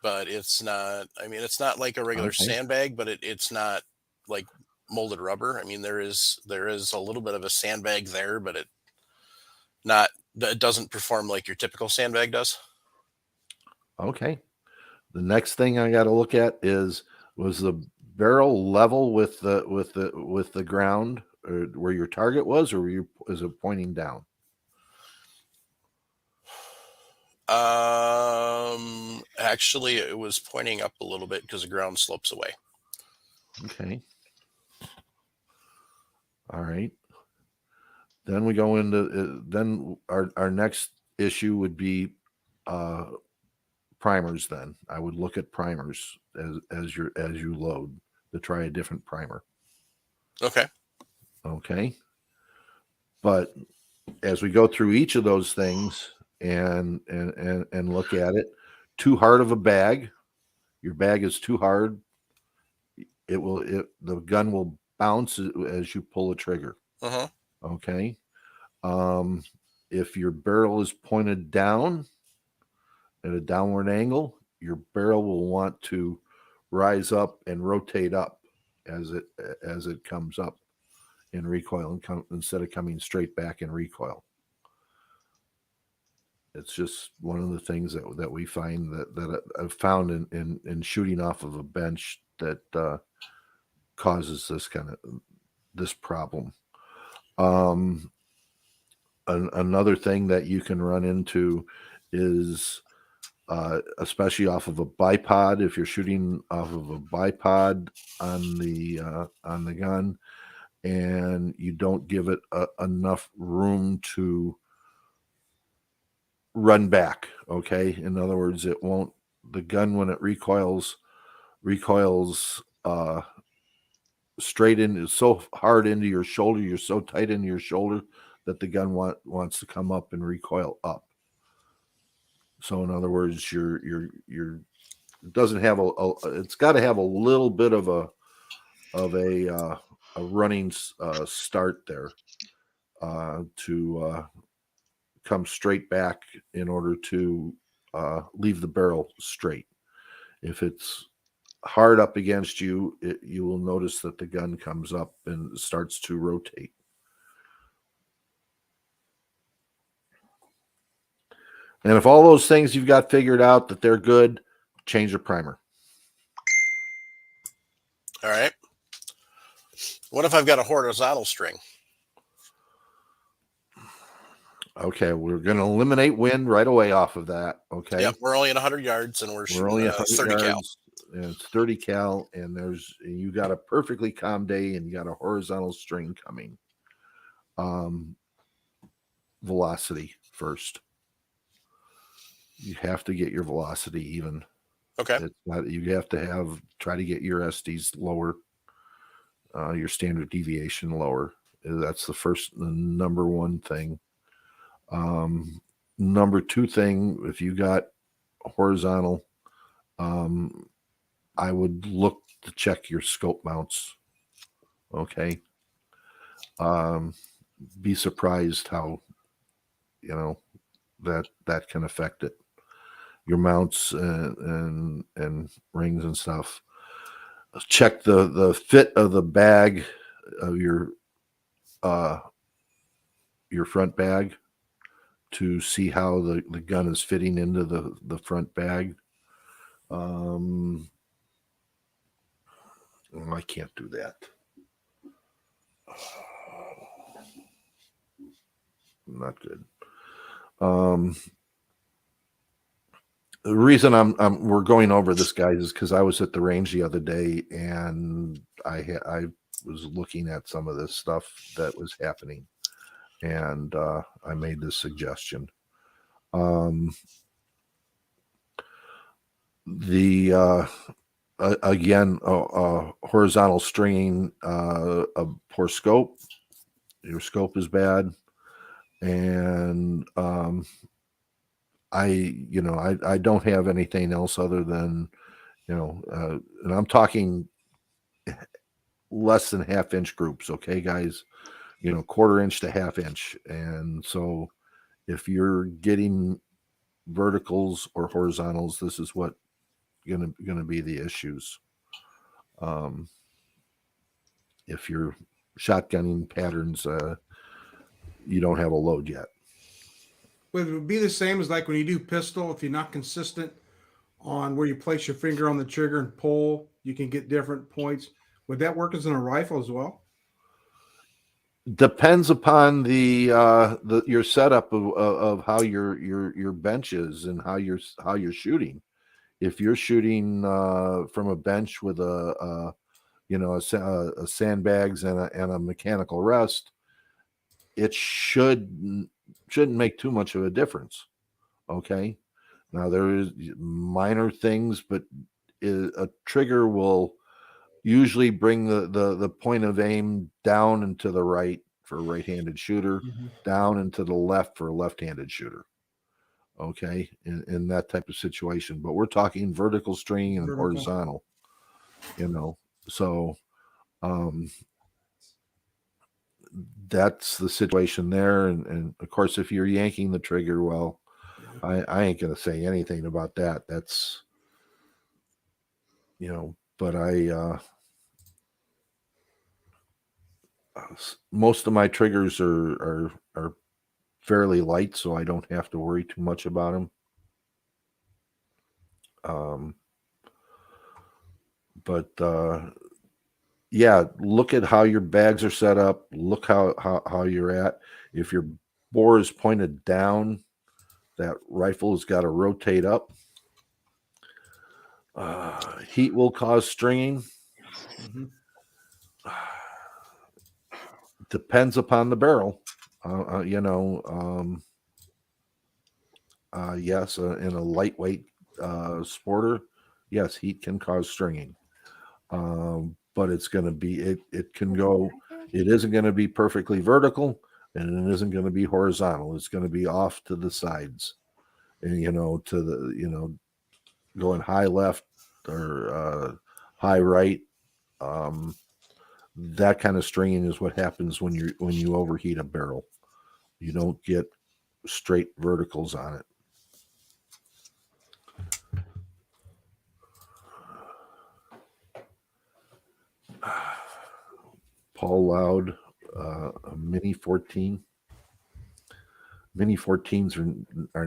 but it's not. I mean, it's not like a regular Okay. sandbag, but it's not like molded rubber. I mean, there is a little bit of a sandbag there, but it doesn't perform like your typical sandbag does. Okay. The next thing I got to look at was the barrel level with the ground, or where your target was, or is it pointing down? Actually, it was pointing up a little bit because the ground slopes away. Okay. All right. Then we go into then our next issue would be primers. Then I would look at primers as you load to try a different primer. Okay. Okay. But as we go through each of those things and look at it, too hard of a bag, your bag is too hard, the gun will bounce as you pull the trigger. Uh-huh. Okay. If your barrel is pointed down at a downward angle, your barrel will want to rise up and rotate up as it comes up in recoil, and instead of coming straight back in recoil. It's just one of the things that we find that I've found in shooting off of a bench that causes this problem. Another thing that you can run into is, especially off of a bipod, if you're shooting off of a bipod on the gun, and you don't give it enough room to run back. Okay. In other words, the gun, when it recoils straight in, so hard into your shoulder, you're so tight into your shoulder that the gun wants to come up and recoil up. So in other words, it doesn't have it's got to have a little bit of a running start there to come straight back in order to leave the barrel straight. If it's hard up against you, you will notice that the gun comes up and starts to rotate. And if all those things you've got figured out that they're good, change the primer. All right. What if I've got a horizontal string? Okay, we're going to eliminate wind right away off of that. Okay. Yep, we're only at 100 yards, and we're shooting only 30 cal. And it's 30 cal, and you got a perfectly calm day, and you got a horizontal string coming. Velocity first. You have to get your velocity even. Okay. You have to try to get your SDs lower, your standard deviation lower. That's the number one thing. Number two thing, if you got horizontal, I would look to check your scope mounts. Okay. Be surprised how, that can affect it. Your mounts and rings and stuff. Check the fit of the bag of your front bag to see how the gun is fitting into the front bag. I can't do that. Not good. The reason we're going over this, guys, is because I was at the range the other day, and I was looking at some of this stuff that was happening, and I made this suggestion. Again, horizontal stringing, a poor scope. Your scope is bad, And I don't have anything else other than, and I'm talking less than half-inch groups, okay, guys? Quarter-inch to half-inch. And so if you're getting verticals or horizontals, this is what gonna be the issues. If you're shotgunning patterns, you don't have a load yet. Would it be the same as like when you do pistol? If you're not consistent on where you place your finger on the trigger and pull, you can get different points. Would that work as in a rifle as well? Depends upon the your setup of how your bench is and how you're shooting. If you're shooting from a bench with a sandbags and a mechanical rest, it shouldn't make too much of a difference. Okay. Now there is minor things, but a trigger will usually bring the point of aim down and to the right for a right-handed shooter, down and to the left for a left-handed shooter. Okay. In that type of situation. But we're talking vertical string and horizontal, so that's the situation there. And of course, if you're yanking the trigger, well, I ain't gonna say anything about that. That's but most of my triggers are fairly light, so I don't have to worry too much about them. But yeah, look at how your bags are set up. Look how you're at. If your bore is pointed down, that rifle has got to rotate up. Heat will cause stringing. Depends upon the barrel. Yes, in a lightweight sporter, yes, heat can cause stringing. But it's going to be, it can go, it isn't going to be perfectly vertical, and it isn't going to be horizontal. It's going to be off to the sides, and to the going high left or high right. That kind of stringing is what happens when you overheat a barrel. You don't get straight verticals on it. Paul Loud, a Mini 14. Mini 14s are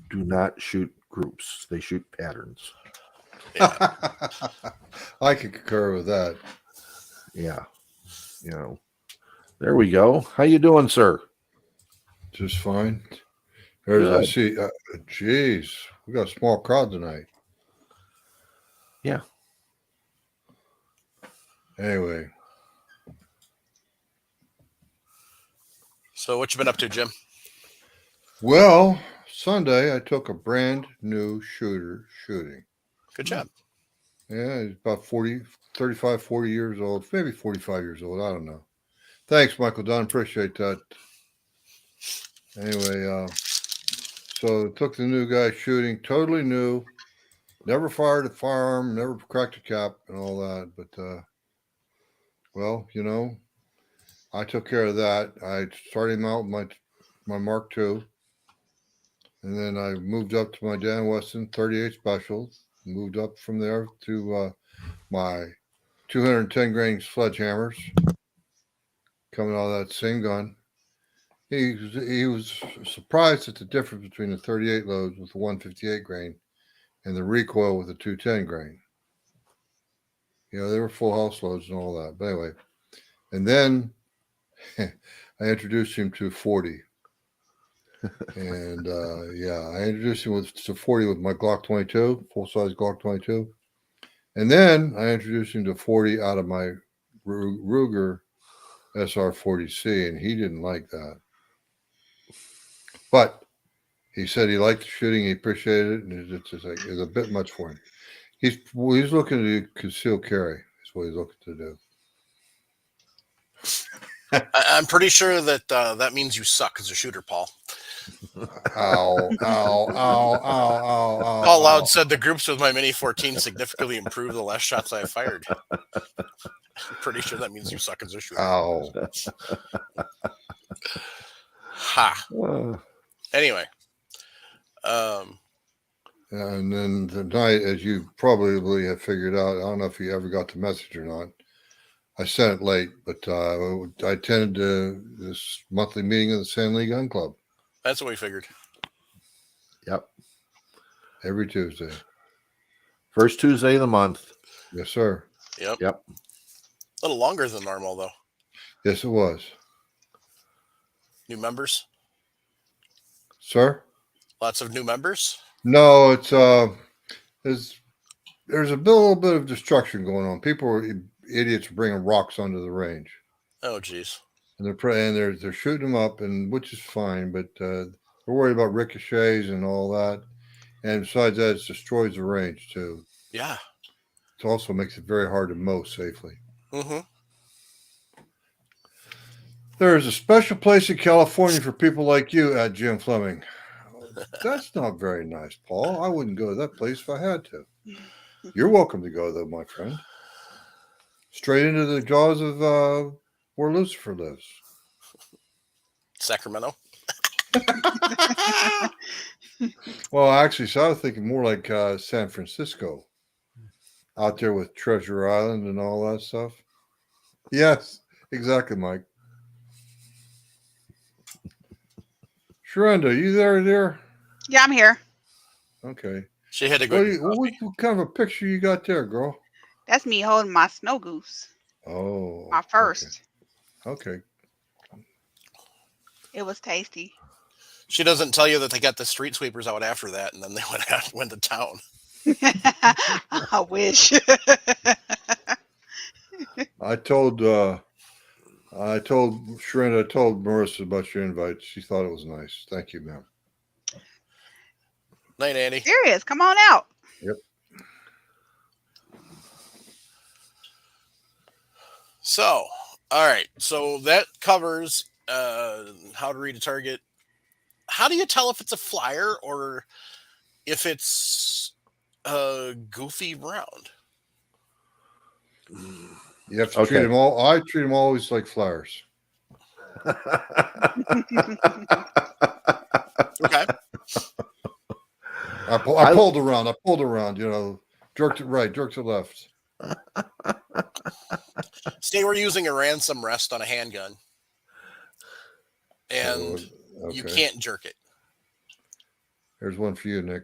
do not shoot groups; they shoot patterns. Yeah. I can concur with that. Yeah, there we go. How you doing, sir? Just fine. There's Good. I see. Geez, we got a small crowd tonight. Yeah. Anyway, So what you been up to, Jim? well, Sunday I took a brand new shooter shooting. Good job. Yeah, he's about 35, 40 years old, maybe 45 years old. I don't know. Thanks, Michael Dunn. Appreciate that. Anyway, so took the new guy shooting, totally new. Never fired a firearm, never cracked a cap and all that. But, well, I took care of that. I started him out with my Mark II. And then I moved up to my Dan Weston 38 Special. Moved up from there to my 210 grain sledgehammers coming out of that same gun. He was surprised at the difference between the 38 loads with the 158 grain and the recoil with the 210 grain. They were full house loads and all that. But anyway, and then I introduced him to 40. And I introduced him to 40 with my Glock 22, full size Glock 22. And then I introduced him to 40 out of my Ruger SR40C, and he didn't like that. But he said he liked the shooting, he appreciated it, and it's just like it's a bit much for him. He's looking to conceal carry. Is what he's looking to do. I'm pretty sure that that means you suck as a shooter, Paul. Ow, ow, ow, ow, ow, ow. Paul ow. Loud said the groups with my Mini 14 significantly improved the less shots I fired. I'm pretty sure that means you suck as a shooter. Ow. Ha. Uh, Anyway, And then tonight, as you probably have figured out, I don't know if you ever got the message or not. I sent it late, but I attended this monthly meeting of the San Lee Gun Club that's what we figured. yep. every Tuesday. First Tuesday of the month. Yes, sir. Yep. Yep. A little longer than normal, though. Yes, it was. New members? Sir? Lots of new members? No, it's there's a little bit of destruction going on. People are idiots bringing rocks onto the range, Oh, geez. and they're shooting them up, and which is fine, but they're worried about ricochets and all that. And besides that, it destroys the range too. Yeah. It also makes it very hard to mow safely. Mm-hmm. There is a special place in California for people like you at Jim Fleming. That's not very nice, Paul. I wouldn't go to that place if I had to. You're welcome to go, though, my friend. Straight into the jaws of where Lucifer lives. Sacramento? Well, actually, so I was thinking more like San Francisco, out there with Treasure Island and all that stuff. Yes, exactly, Mike. Sharenda, you there, dear? Yeah, I'm here. Okay. She had to go. What kind of a picture you got there, girl? That's me holding my snow goose. Oh, My first. Okay. It was tasty. She doesn't tell you that they got the street sweepers out after that, and then they went to town. I wish. I told Sharenda, I told Marissa about your invite. She thought it was nice. Thank you, ma'am. Night, Andy. Serious. Come on out. Yep. So, all right. So that covers how to read a target. How do you tell if it's a flyer or if it's a goofy round? You have to treat them all. I treat them always like flyers. Okay. I pulled around. You know, jerked it right, jerked it left. Say we're using a ransom rest on a handgun, and you Okay. can't jerk it. Here's one for you, Nick.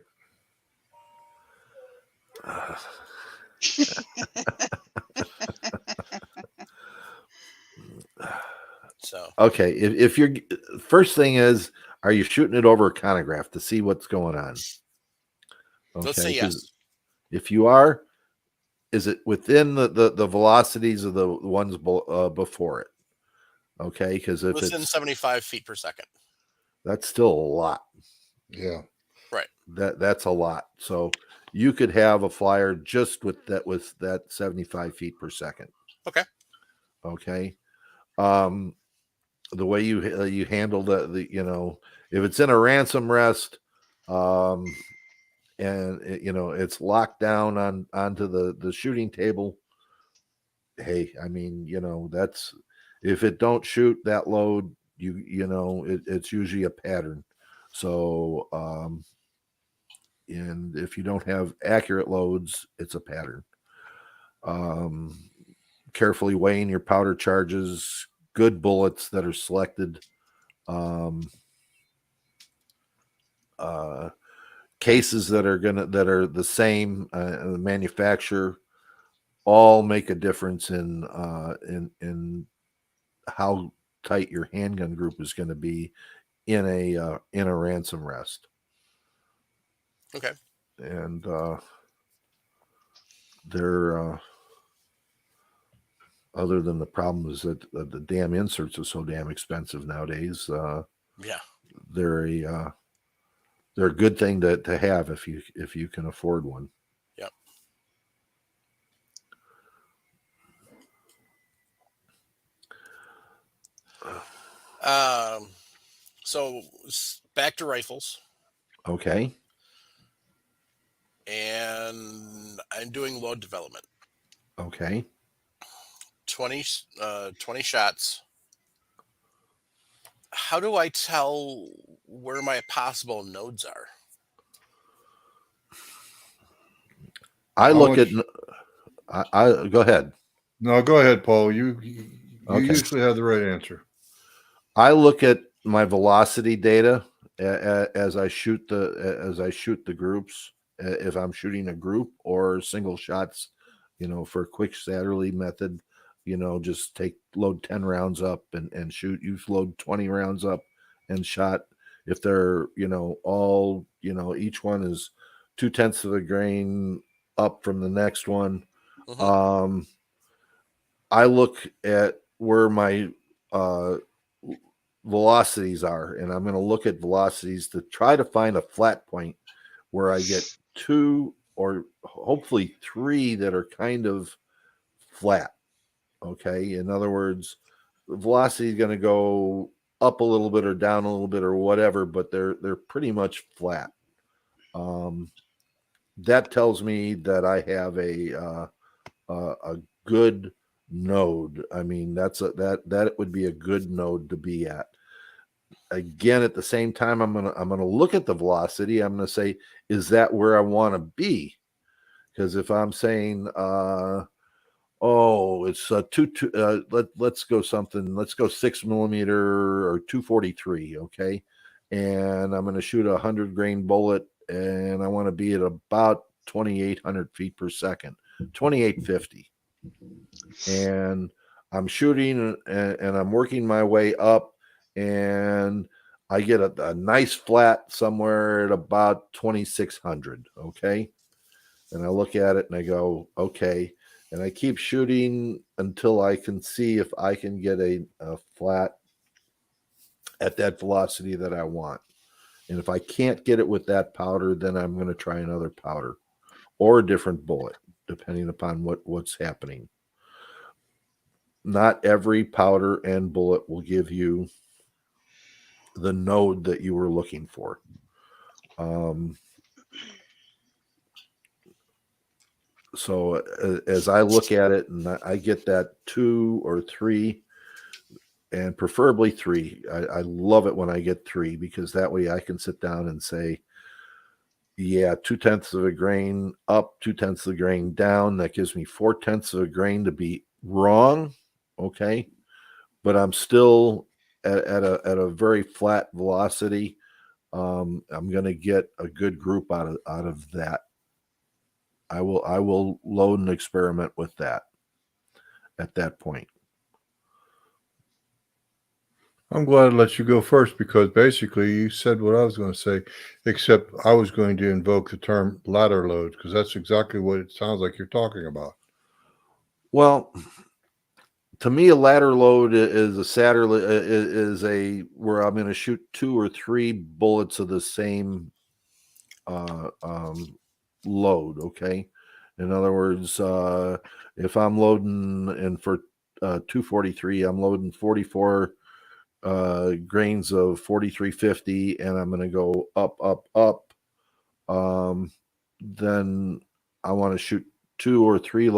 So Okay, if you're first thing is, are you shooting it over a chronograph to see what's going on? let's say 'cause yes. If you are, is it within the velocities of the ones before it? Okay, because if Within it's 75 feet per second. that's still a lot. Yeah. That's a lot. So you could have a flyer just with that 75 feet per second. Okay. Okay. The way you handle the if it's in a ransom rest, and it's locked down onto the shooting table. Hey, I mean, that's if it don't shoot that load, it's usually a pattern. So, and if you don't have accurate loads, it's a pattern. Carefully weighing your powder charges, good bullets that are selected, cases that are the same, the manufacturer, all make a difference in how tight your handgun group is going to be in a ransom rest. Okay. And they're other than the problem is that the damn inserts are so damn expensive nowadays. Yeah. They're a good thing to have if you can afford one. Yep. So back to rifles, Okay. and I'm doing load development. Okay. 20 shots. How do I tell where my possible nodes are? I How look at. much- I go ahead. No, go ahead, Paul. You Okay. usually have the right answer. I look at my velocity data as I shoot the groups. If I'm shooting a group or single shots, for a quick Satterley method, just load 10 rounds up and shoot. You load 20 rounds up and shot. If they're, all, each one is 0.2 of a grain up from the next one. Mhm. I look at where my velocities are, and I'm going to look at velocities to try to find a flat point where I get 2 or hopefully 3 that are kind of flat. Okay. In other words, the velocity is going to go up a little bit or down a little bit or whatever, but they're pretty much flat. That tells me that I have a good node. I mean, that would be a good node to be at. Again, at the same time, I'm gonna look at the velocity. I'm gonna say, is that where I want to be? Because if I'm saying, it's let's go 6mm or 243, okay, and I'm gonna shoot a 100 grain bullet, and I want to be at about 2,800 feet per second, 2,850, and I'm shooting and I'm working my way up, and I get a nice flat somewhere at about 2,600. Okay. And I look at it and I go, okay. And I keep shooting until I can see if I can get a flat at that velocity that I want. And if I can't get it with that powder, then I'm going to try another powder or a different bullet, depending upon what's happening. Not every powder and bullet will give you the node that you were looking for. So as I look at it and I get that 2 or 3, and preferably 3, I love it when I get 3, because that way I can sit down and say, yeah, 0.2 of a grain up, 0.2 of a grain down. That gives me 0.4 of a grain to be wrong. Okay. But I'm still at a very flat velocity. I'm going to get a good group out of that. I will load and experiment with that at that point. I'm glad to let you go first, because basically you said what I was going to say, except I was going to invoke the term ladder load, because that's exactly what it sounds like you're talking about. Well, to me, a ladder load is a where I'm going to shoot 2 or 3 bullets of the same load. Okay. In other words, if I'm loading, and for 243, I'm loading 44 grains of 4350, and I'm going to go up. Then I want to shoot 2 or 3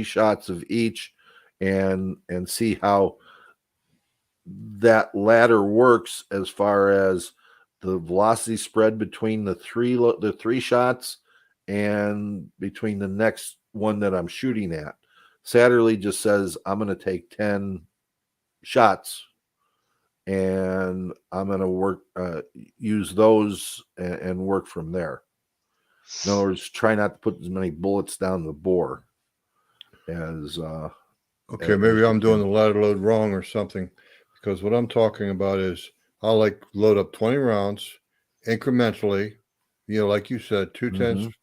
shots of each, and see how that ladder works as far as the velocity spread between the three shots and between the next one that I'm shooting at. Satterley just says I'm going to take 10 shots and I'm going to use those and work from there. In other words, try not to put as many bullets down the bore as Okay, maybe I'm doing the ladder load wrong or something, because what I'm talking about is I like load up 20 rounds incrementally, like you said, 2/10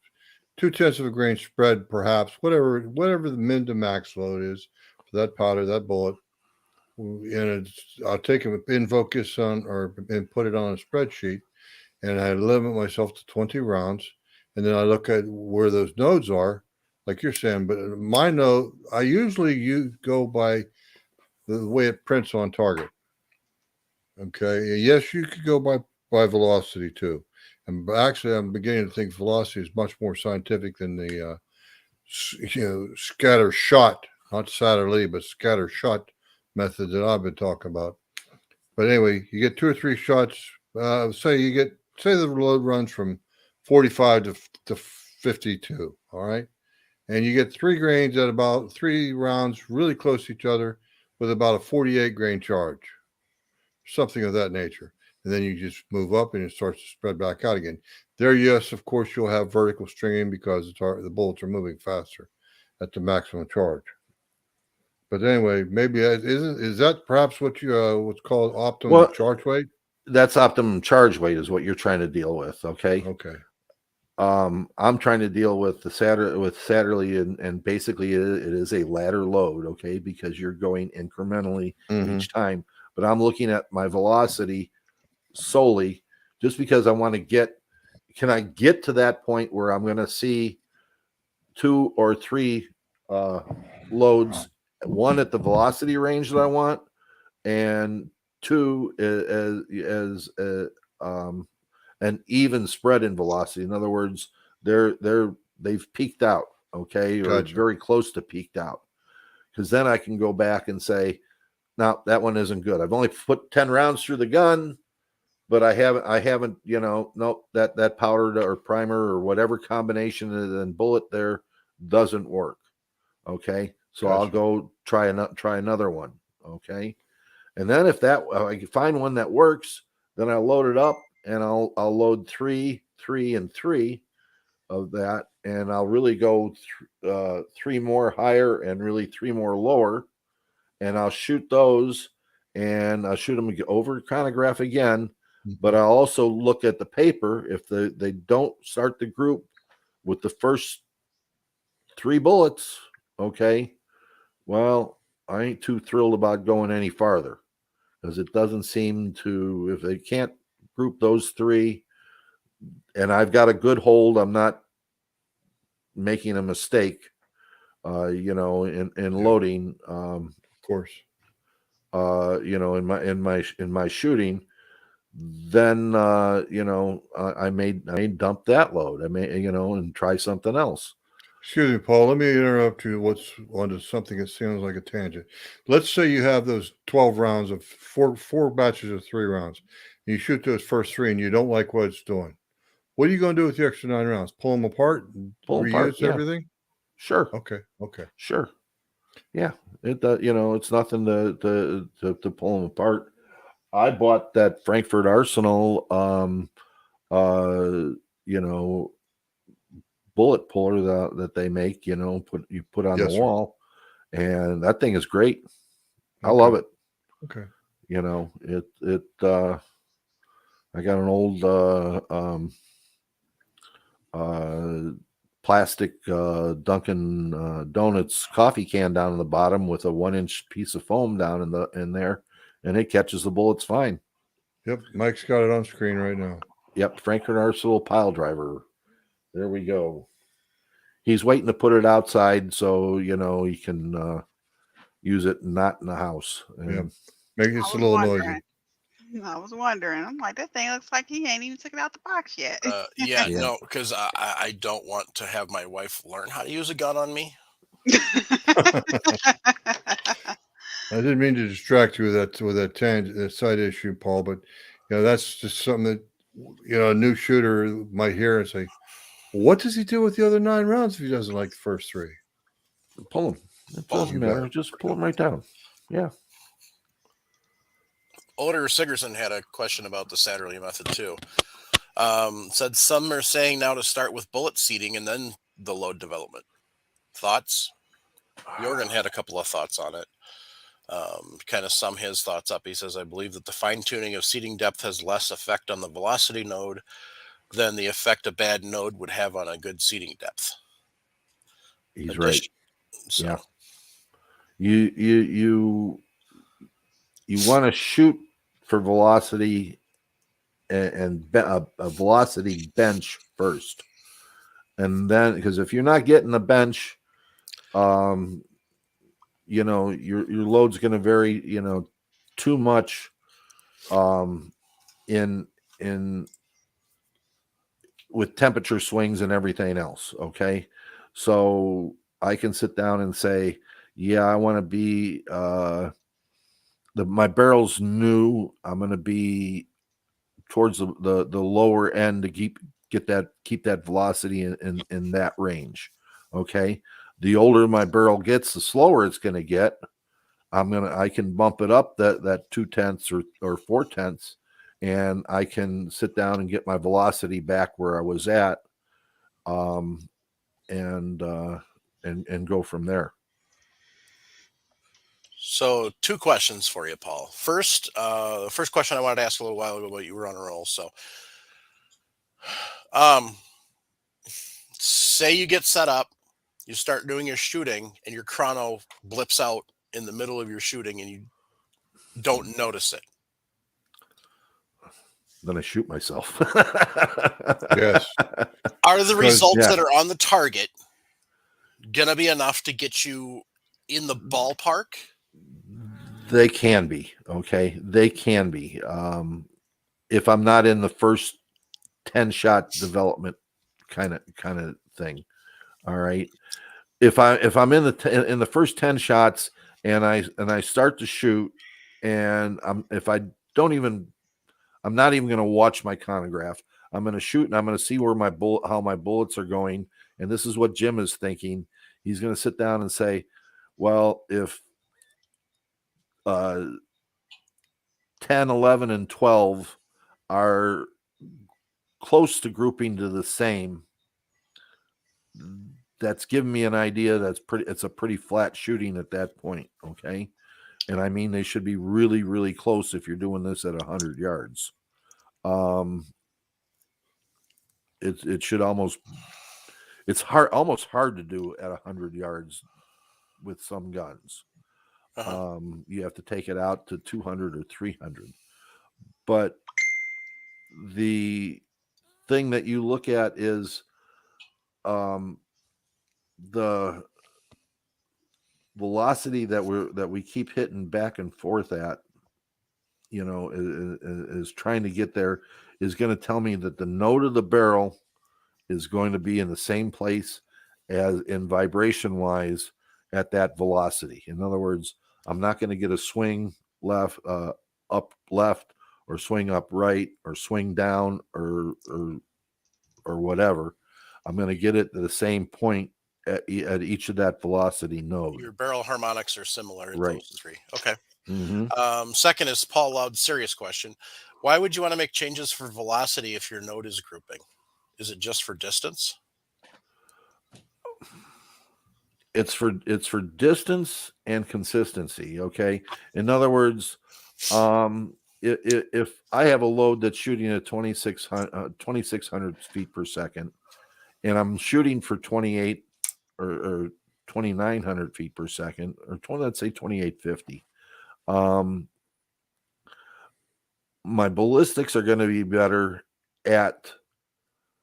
of a grain spread, perhaps, whatever the min to max load is for that powder, that bullet. And I'll take it in focus and put it on a spreadsheet, and I limit myself to 20 rounds, and then I look at where those nodes are, like you're saying. But my node, I usually go by the way it prints on target. Okay. Yes, you could go by velocity too. And actually, I'm beginning to think velocity is much more scientific than the scatter shot, not Satterlee, but scatter shot method that I've been talking about. But anyway, you get 2 or 3 shots. Say the load runs from 45 to 52. All right, and you get 3 grains at about 3 rounds, really close to each other, with about a 48 grain charge, something of that nature. And then you just move up and it starts to spread back out again. There, yes, of course, you'll have vertical stringing because the bullets are moving faster at the maximum charge. But anyway, maybe is that perhaps what you what's called optimum charge weight? That's optimum charge weight is what you're trying to deal with. Okay. Okay. I'm trying to deal with Satterlee, and basically it is a ladder load. Okay, because you're going incrementally each time. But I'm looking at my velocity solely just because I want to can I get to that point where I'm going to see 2 or 3 loads, one at the velocity range that I want, and 2 as an even spread in velocity. In other words, they've peaked out, okay, or Gotcha. very close to peaked out. Because then I can go back and say, now that one isn't good. I've only put 10 rounds through the gun, but I haven't, nope, that powder or primer or whatever combination and bullet there doesn't work. Okay. So Gotcha. I'll go try another one. Okay. And then if I can find one that works, then I'll load it up and I'll load 3, 3, and 3 of that. And I'll really go 3 more higher and really 3 more lower. And I'll shoot those and I'll shoot them over chronograph again. But I'll also look at the paper. If they don't start the group with the first 3 bullets, okay, well, I ain't too thrilled about going any farther because it doesn't seem to, if they can't group those 3 and I've got a good hold, I'm not making a mistake, in loading, of course, in my shooting, then I may dump that load. I may and try something else. Excuse me, Paul. Let me interrupt you. Onto something that sounds like a tangent. Let's say you have those 12 rounds of four batches of 3 rounds. And you shoot those first 3, and you don't like what it's doing. What are you going to do with the extra 9 rounds? Pull them apart and reuse everything? Sure. Okay. Sure. Yeah. It's nothing to pull them apart. I bought that Frankfurt Arsenal, bullet puller that they make, put on the wall, and that thing is great. I love it. Okay. I got an old plastic Dunkin' Donuts coffee can down in the bottom with a 1-inch piece of foam down in there, and it catches the bullets fine. Yep, Mike's got it on screen right now. Yep, Frankfurt Arsenal pile driver. There we go. He's waiting to put it outside so he can use it not in the house. Yeah, make it a little noisy. I was wondering. I'm like, that thing looks like he ain't even took it out the box yet. Yeah, no, because I don't want to have my wife learn how to use a gun on me. I didn't mean to distract you with that side issue, Paul, but that's just something that a new shooter might hear and say, "What does he do with the other 9 rounds if he doesn't like the first 3?" Pull them. It doesn't matter. Just pull them right down. Yeah. Oder Sigerson had a question about the Satterlee method too. Said some are saying now to start with bullet seeding and then the load development. Thoughts? Jorgen had a couple of thoughts on it. Kind of sum his thoughts up. He says, I believe that the fine-tuning of seeding depth has less effect on the velocity node than the effect a bad node would have on a good seeding depth. He's right. So. Yeah. You want to shoot for velocity and a velocity bench first. And then, because if you're not getting the bench, your load's going to vary, too much in with temperature swings and everything else. Okay. So I can sit down and say, yeah, I want to be, my barrel's new. I'm going to be towards the lower end to keep that velocity in that range. Okay. The older my barrel gets, the slower it's going to get. I can bump it up that 0.2 or 0.4, and I can sit down and get my velocity back where I was at, and go from there. So 2 questions for you, Paul. First, the first question I wanted to ask a little while ago, but you were on a roll. So, say you get set up, you start doing your shooting, and your chrono blips out in the middle of your shooting, and you don't notice it. Then I shoot myself. Yes. Are the results yeah. that are on the target gonna be enough to get you in the ballpark? They can be. Okay. They can be. If I'm not in the first 10-shot development kind of thing. All right. If I'm in the first 10 shots and I start to shoot, and I'm not even going to watch my chronograph. I'm going to shoot, and I'm going to see where how my bullets are going. And this is what Jim is thinking. He's going to sit down and say, well, if 10, 11, and 12 are close to grouping to the same, that's giving me an idea it's a pretty flat shooting at that point. Okay. And I mean, they should be really, really close if you're doing this at 100 yards. It should almost hard to do at 100 yards with some guns. You have to take it out to 200 or 300. But the thing that you look at is the velocity that we keep hitting back and forth at, is trying to get there, is going to tell me that the node of the barrel is going to be in the same place as in vibration wise at that velocity. In other words, I'm not going to get a swing left, up left, or swing up right, or swing down, or whatever. I'm going to get it to the same point at each of that velocity node. Your barrel harmonics are similar in Right. those 3. Okay. Mm-hmm. Second is Paul Loud's serious question. Why would you want to make changes for velocity if your node is grouping? Is it just for distance? It's for distance and consistency. Okay. In other words, if I have a load that's shooting at 2,600 feet per second, and I'm shooting for 28 or 2,900 feet per second, or let's say 2,850, my ballistics are going to be better at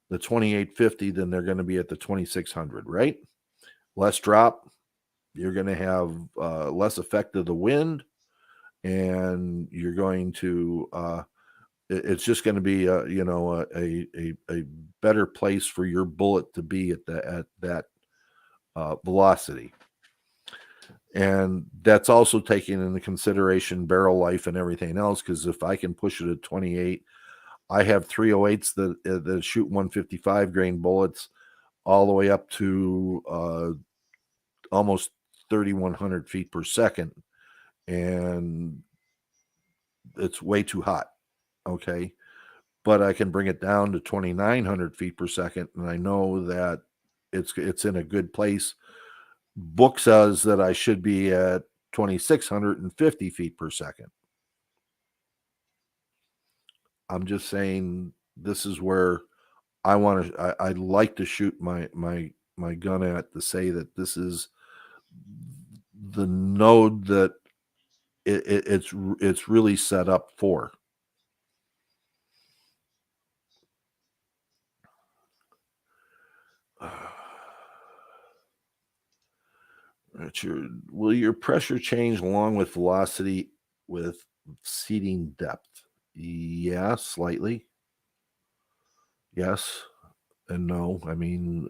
the 2,850 than they're going to be at the 2,600, right? Less drop. You're going to have less effect of the wind, and you're going to it's just going to be a better place for your bullet to be at that velocity. And that's also taking into consideration barrel life and everything else, because if I can push it at 28, I have 308s that shoot 155 grain bullets all the way up to almost 3,100 feet per second, and it's way too hot. Okay. But I can bring it down to 2,900 feet per second, and I know that it's in a good place. Book says that I should be at 2,650 feet per second. I'm just saying this is where I'd like to shoot my gun at, to say that this is the node that it's really set up for. Richard, will your pressure change along with velocity with seating depth? Yeah, slightly. Yes and no. I mean,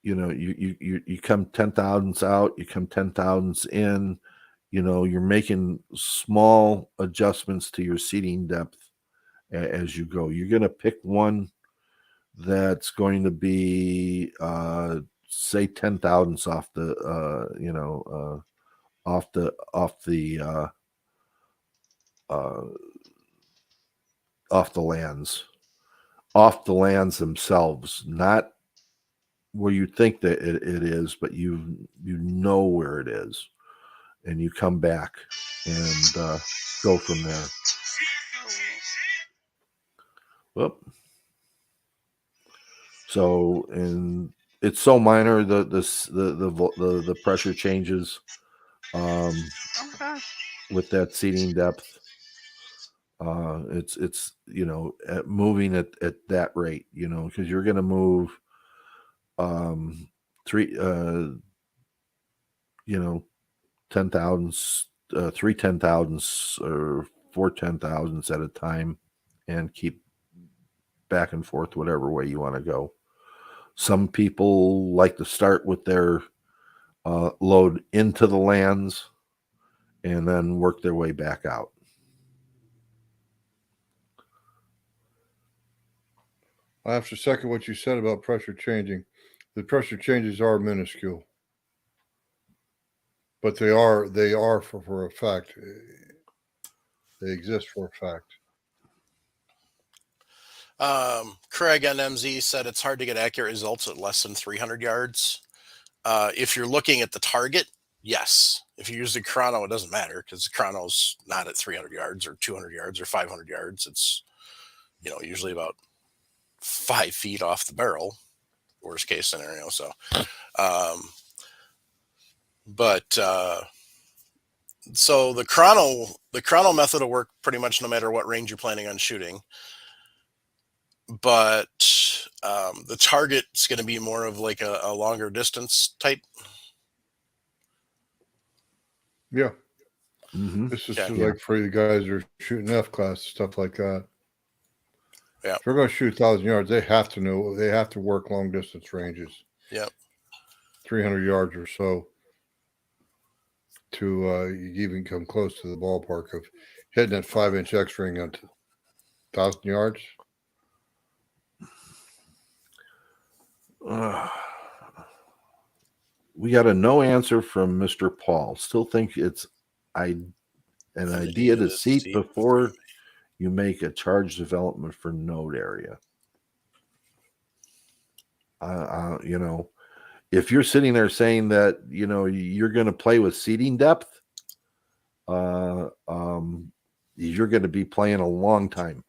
you come 10 thousandths out, you come 10 thousandths in. You're making small adjustments to your seating depth as you go. You're going to pick one that's going to be, say, 10 thousandths off the, off the lands themselves, not where you think that it is, but you know where it is, and you come back and go from there. Whoop. So, and it's so minor, the pressure changes Okay. with that seating depth. It's moving at that rate, because you're going to move three 10 thousandths, 3 10 thousandths or 4 10 thousandths at a time, and keep back and forth whatever way you want to go. Some people like to start with their load into the lands and then work their way back out. I have to second what you said about pressure changing. The pressure changes are minuscule, but they are for a fact. They exist for a fact. Craig on MZ said it's hard to get accurate results at less than 300 yards. If you're looking at the target, yes. If you use the chrono, it doesn't matter because the chrono's not at 300 yards or 200 yards or 500 yards. It's, usually about 5 feet off the barrel, worst case scenario. So, so the chrono method will work pretty much no matter what range you're planning on shooting. But the target's going to be more of like a longer distance type. Yeah. Mm-hmm. This is Yeah. like for the guys that are shooting F class, stuff like that. Yeah. If they're going to shoot 1,000 yards, they have to work long distance ranges. Yep. 300 yards or so to even come close to the ballpark of hitting that 5-inch X ring at 1,000 yards. We got a no answer from Mr. Paul. Still think it's an idea to seat before you make a charge development for node area. If you're sitting there saying that you're going to play with seating depth, you're going to be playing a long time.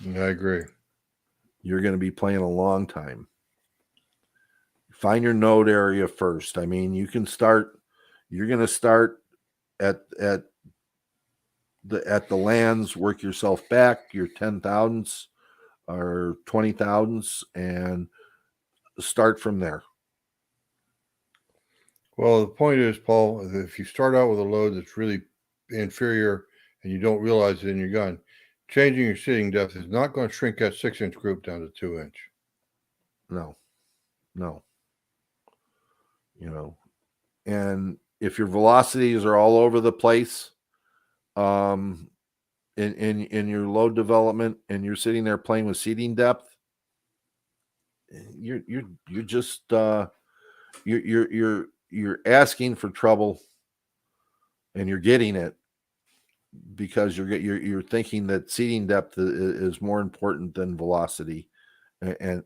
I agree. You're going to be playing a long time. Find your node area first. I mean, you're going to start at the lands, work yourself back your 10 thousandths or 20 thousandths, and start from there. Well, the point is, Paul, if you start out with a load that's really inferior and you don't realize it in your gun, changing your seating depth is not going to shrink that 6-inch group down to 2-inch. No. And if your velocities are all over the place, in your load development, and you're sitting there playing with seating depth, you're just you're asking for trouble, and you're getting it because you're thinking that seating depth is more important than velocity, and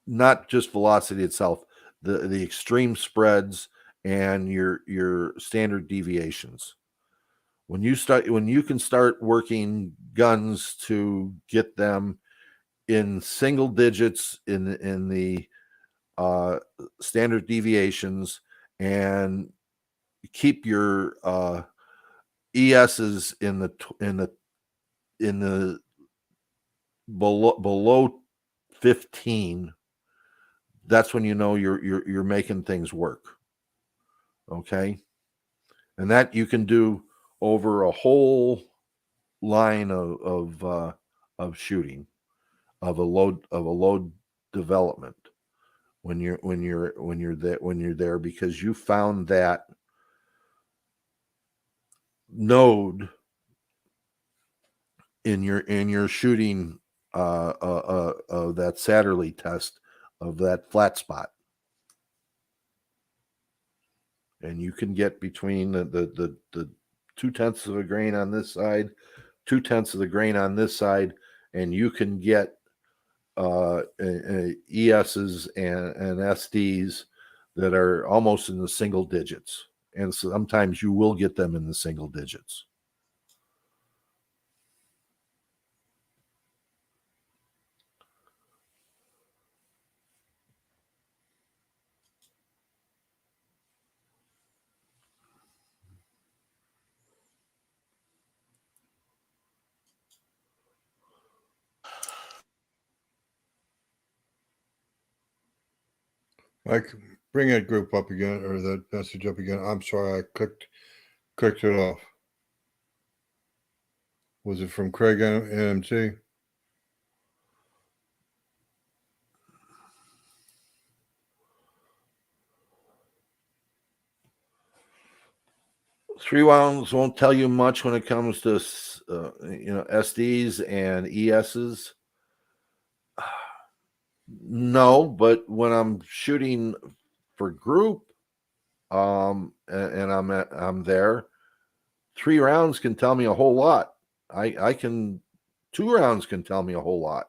not just velocity itself, the extreme spreads and your standard deviations. When you can start working guns to get them in single digits in the standard deviations, and keep your ESs in the below 15, that's when you're making things work. Okay. and that you can do over a whole line of shooting of a load development when you're there because you found that node in your shooting that Satterley test of that flat spot, and you can get between the 0.2 of a grain on this side, 0.2 of the grain on this side, and you can get ESs and SDs that are almost in the single digits, and sometimes you will get them in the single digits. Mike, bring that group up again, or that message up again. I'm sorry, I clicked it off. Was it from Craig NMC? Three rounds won't tell you much when it comes to SDs and ESs. No, but when I'm shooting for group, and I'm there, 3 rounds can tell me a whole lot. 2 rounds can tell me a whole lot.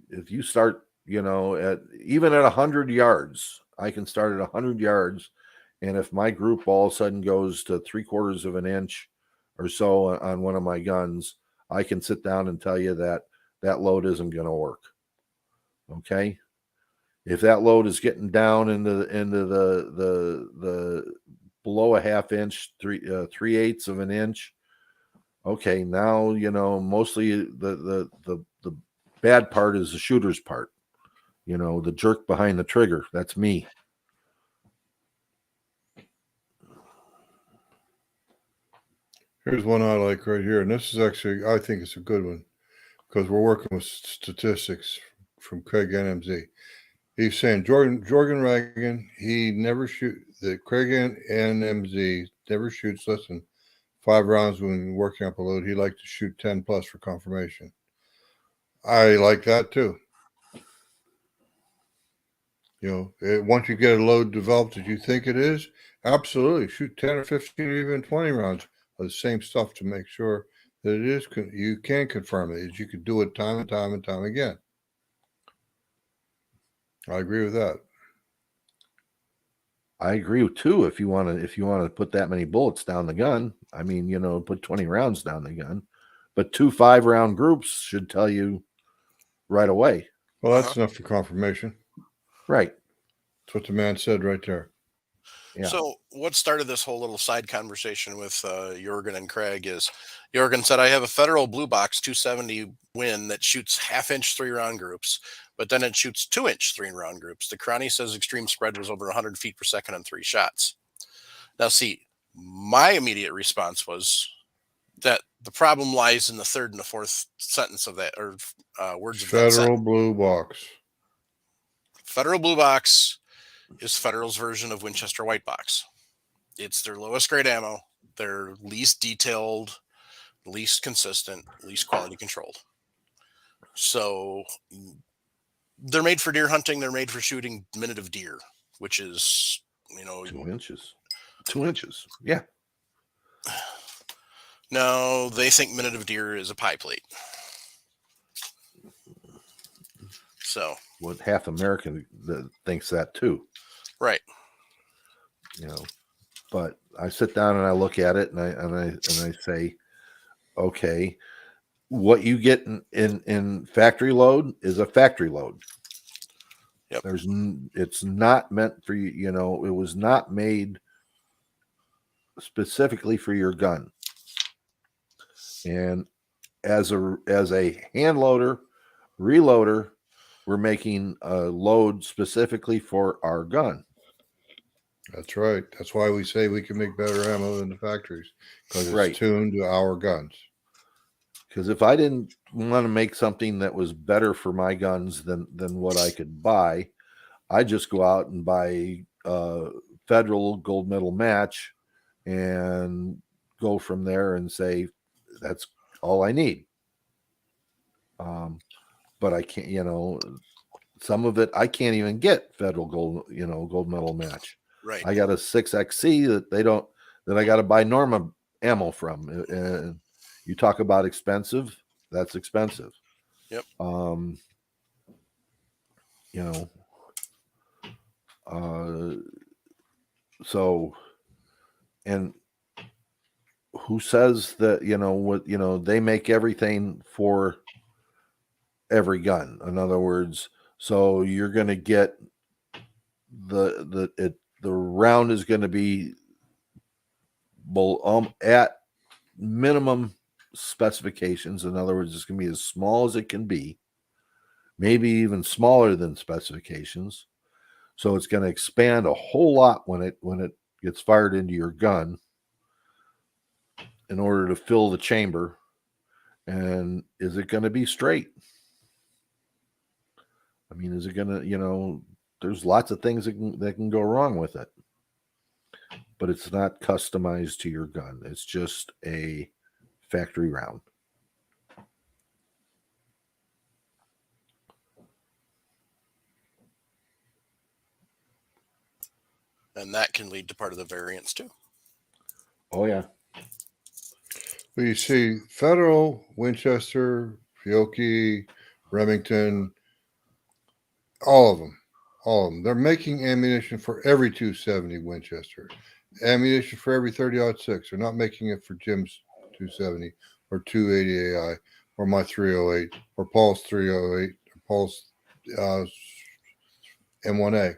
If you start, even at 100 yards, I can start at 100 yards, and if my group all of a sudden goes to 3/4 of an inch or so on one of my guns, I can sit down and tell you that load isn't going to work. Okay, if that load is getting down into the below a 1/2 inch, 3/8 of an inch, okay, now mostly the bad part is the shooter's part. The jerk behind the trigger. That's me. Here's one I like right here, and this is actually, I think it's a good one because we're working with statistics from Craig NMZ. He's saying Jorgen Reagan, he never Craig NMZ never shoots less than 5 rounds when working up a load. He liked to shoot 10 plus for confirmation. I like that too. Once you get a load developed as you think it is, absolutely shoot 10 or 15 or even 20 rounds of the same stuff to make sure that it is. You can confirm it. You can do it time and time and time again. I agree with that. I agree too. If you want to put that many bullets down the gun, I mean, put 20 rounds down the gun, but 2 5-round groups should tell you right away. Well, that's enough for confirmation. Right. That's what the man said right there. Yeah. So what started this whole little side conversation with Jorgen and Craig is Jorgen said, I have a Federal Blue Box 270 Win that shoots 1/2 inch 3-round groups, but then it shoots 2-inch 3-round groups. The Crony says extreme spread was over 100 feet per second on 3 shots. Now, see, my immediate response was that the problem lies in the third and the fourth sentence of that, or words of that Federal sentence. Blue Box. Federal Blue Box is Federal's version of Winchester White Box. It's their lowest grade ammo, their least detailed, least consistent, least quality controlled. So they're made for deer hunting. They're made for shooting minute of deer, which is, 2 inches. 2 inches. Yeah. No, they think minute of deer is a pie plate. So what half America thinks that too. Right. But I sit down and I look at it and I say, okay, what you get in factory load is a factory load. Yep. It's not meant for you. It was not made specifically for your gun. And as a hand loader, reloader, we're making a load specifically for our gun. That's right. That's why we say we can make better ammo than the factories because it's Right. tuned to our guns. Because if I didn't want to make something that was better for my guns than what I could buy, I'd just go out and buy Federal gold medal match and go from there and say that's all I need. But I can't, some of it I can't even get Federal gold medal match. Right. I got a 6XC that I got to buy Norma ammo from. And you talk about expensive, that's expensive. Yep. So, and who says that, they make everything for every gun. In other words, so you're going to get the round is going to be at minimum specifications. In other words, it's going to be as small as it can be, maybe even smaller than specifications. So it's going to expand a whole lot when it gets fired into your gun in order to fill the chamber. And is it going to be straight? I mean, is it going to, there's lots of things that can go wrong with it, but it's not customized to your gun. It's just a factory round. And that can lead to part of the variance too. Oh yeah. Well, you see, Federal, Winchester, Fiocchi, Remington, all of them. They're making ammunition for every 270 Winchester, ammunition for every 30-06. They're not making it for Jim's 270 or 280 AI or my 308 or Paul's 308 or Paul's M1A.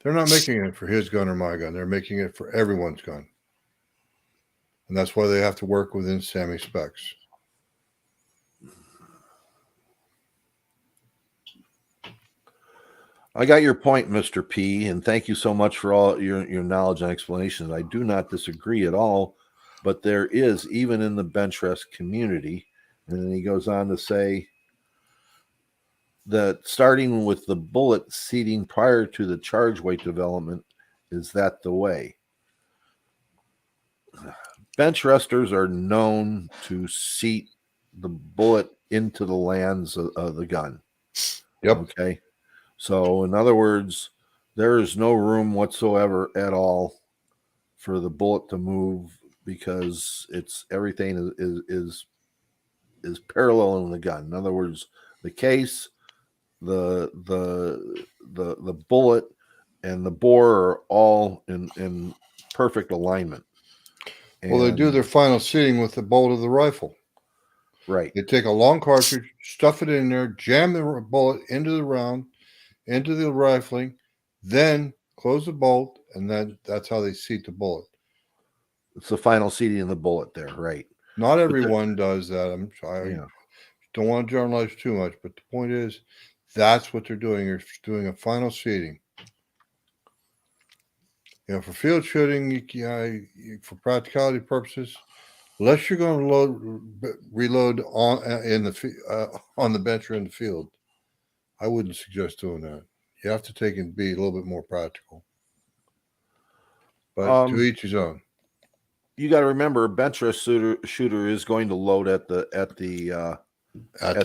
They're not making it for his gun or my gun. They're making it for everyone's gun. And that's why they have to work within SAMI specs. I got your point, Mr. P, and thank you so much for all your knowledge and explanations. I do not disagree at all, but there is, even in the bench rest community, and then he goes on to say that starting with the bullet seating prior to the charge weight development, is that the way? Bench resters are known to seat the bullet into the lands of the gun. Yep. Okay. So, in other words, there is no room whatsoever at all for the bullet to move because everything is parallel in the gun. In other words, the case, the bullet, and the bore are all in perfect alignment. Well, they do their final seating with the bolt of the rifle. Right. They take a long cartridge, stuff it in there, jam the bullet into the round, into the rifling, then close the bolt, and then that's how they seat the bullet. It's the final seating of the bullet there, right? Not everyone does that. I'm sorry. Yeah. Don't want to generalize too much, but the point is that's what they're doing. They're doing a final seating. For field shooting, for practicality purposes, unless you're going to reload on the bench or in the field, I wouldn't suggest doing that. You have to take and be a little bit more practical. But to each his own. You got to remember, a bench rest shooter is going to load at the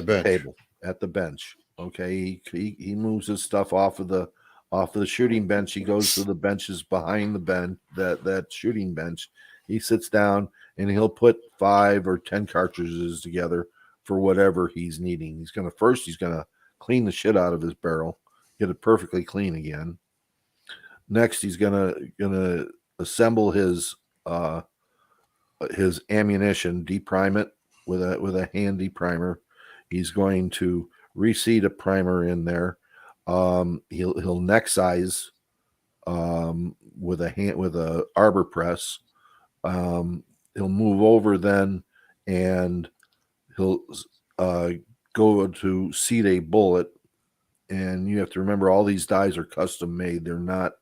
bench. table, at the bench. Okay, he moves his stuff off of the shooting bench. He goes to the benches behind the bench, that shooting bench. He sits down and he'll put 5 or 10 cartridges together for whatever he's needing. He's gonna clean the shit out of his barrel, get it perfectly clean again. Next, he's gonna assemble his ammunition, deprime it with a hand deprimer. He's going to reseat a primer in there. He'll neck size with a arbor press. He'll move over then, and he'll go to seat a bullet. And you have to remember, all these dies are custom made. They're not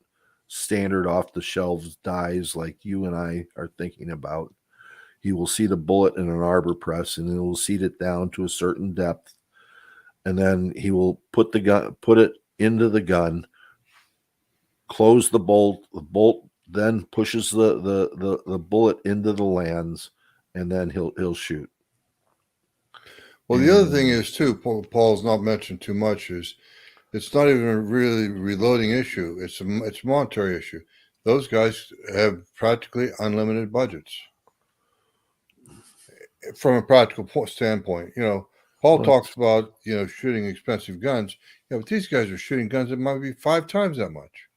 standard off the shelves dies like you and I are thinking about. He will seat a bullet in an arbor press, and he will seat it down to a certain depth, and then he will put it into the gun, close the bolt. The bolt then pushes the bullet into the lands, and then he'll shoot. Well, the other thing is too, Paul's not mentioned too much, is it's not even a really reloading issue. It's a monetary issue. Those guys have practically unlimited budgets from a practical standpoint. Paul talks about shooting expensive guns. Yeah, but these guys are shooting guns that might be 5 times that much.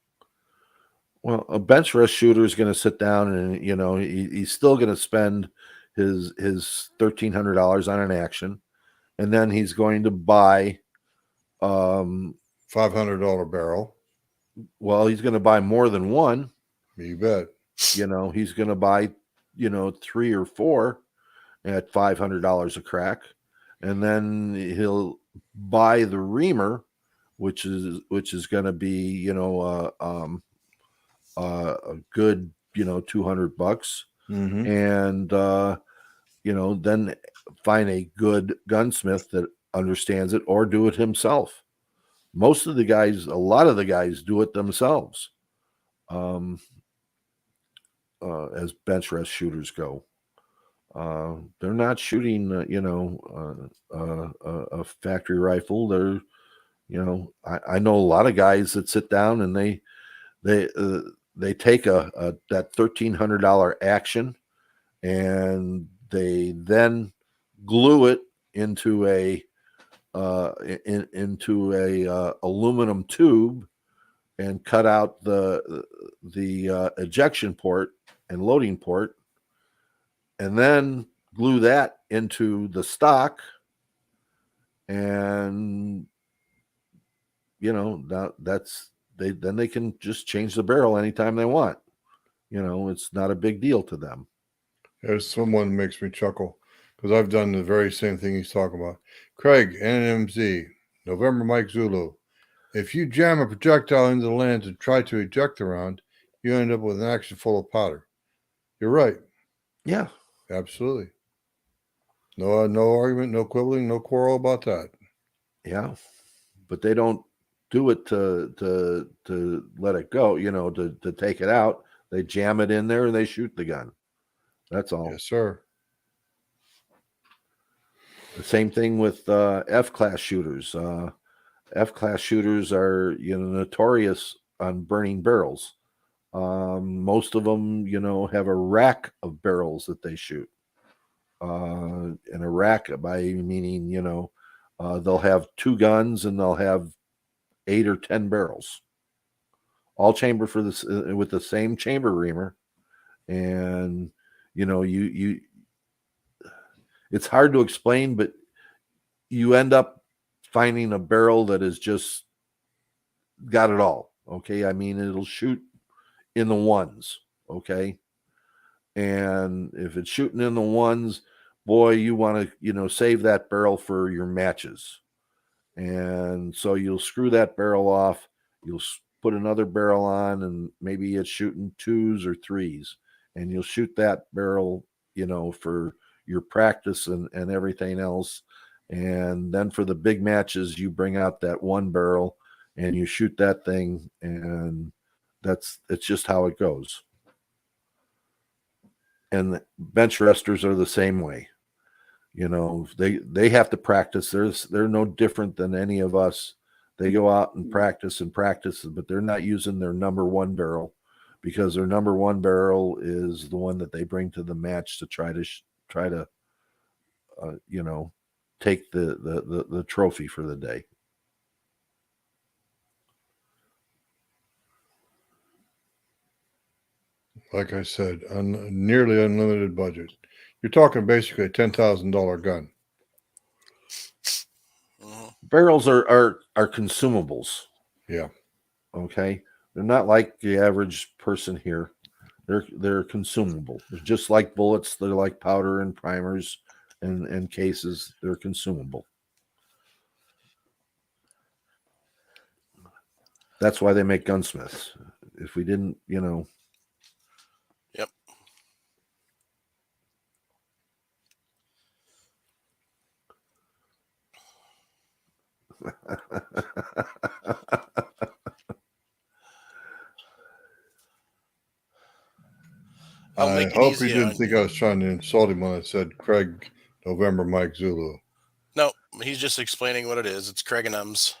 Well, a bench rest shooter is going to sit down and he's still going to spend his $1,300 on an action, and then he's going to buy $500 barrel. Well, he's going to buy more than one. You bet. He's going to buy 3 or 4 at $500 a crack, and then he'll buy the reamer, which is going to be a good $200, and then find a good gunsmith that understands it, or do it himself. A lot of the guys do it themselves, as bench rest shooters go. They're not shooting a factory rifle. They're I know a lot of guys that sit down and they take that $1,300 action, and they then glue it into a aluminum tube and cut out the ejection port and loading port, and then glue that into the stock, and then they can just change the barrel anytime they want. It's not a big deal to them. There's someone who makes me chuckle, because I've done the very same thing he's talking about. Craig, NMZ, November Mike Zulu. If you jam a projectile into the lens and try to eject the round, you end up with an action full of powder. You're right. Yeah. Absolutely. No argument, no quibbling, no quarrel about that. Yeah. But they don't do it to let it go, to take it out. They jam it in there and they shoot the gun. That's all. Yes, sir. The same thing with F-class shooters. F-class shooters are notorious on burning barrels. Most of them, have a rack of barrels that they shoot. And a rack, by meaning, they'll have 2 guns and they'll have 8 or 10 barrels, all chambered with the same chamber reamer. And it's hard to explain, but you end up finding a barrel that has just got it all. Okay. I mean, it'll shoot in the ones. Okay. And if it's shooting in the ones, boy, you want to, save that barrel for your matches. And so you'll screw that barrel off. You'll put another barrel on, and maybe it's shooting 2s or 3s, and you'll shoot that barrel, for your practice and everything else. And then for the big matches, you bring out that one barrel and you shoot that thing, and it's just how it goes. And bench resters are the same way. They have to practice. They're no different than any of us. They go out and practice, but they're not using their number 1 barrel, because their number 1 barrel is the one that they bring to the match to try to take the trophy for the day. Like I said, nearly unlimited budget. You're talking basically a $10,000 gun. Barrels are consumables. Yeah. Okay. They're not like the average person here. They're consumable. They're just like bullets. They're like powder and primers and cases. They're consumable. That's why they make gunsmiths. if we didn't, you know. Yep. I'll I make it hope easy he didn't on think you. I was trying to insult him when I said Craig November Mike Zulu. No, he's just explaining what it is. It's Craig and M's.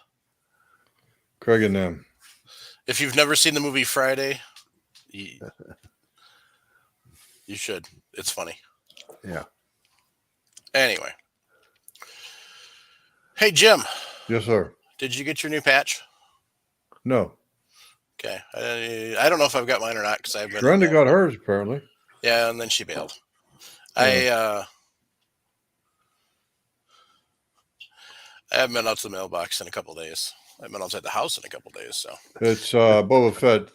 Craig and them. If you've never seen the movie Friday, you should. It's funny. Yeah. Anyway. Hey, Jim, Yes, sir. did you get your new patch? No. Okay. I don't know if I've got mine or not because I've been. Brenda got hers apparently. Yeah, and then she bailed. Yeah. I haven't been out to the mailbox in a couple days. I've been outside the house in a couple days, so. It's Boba Fett.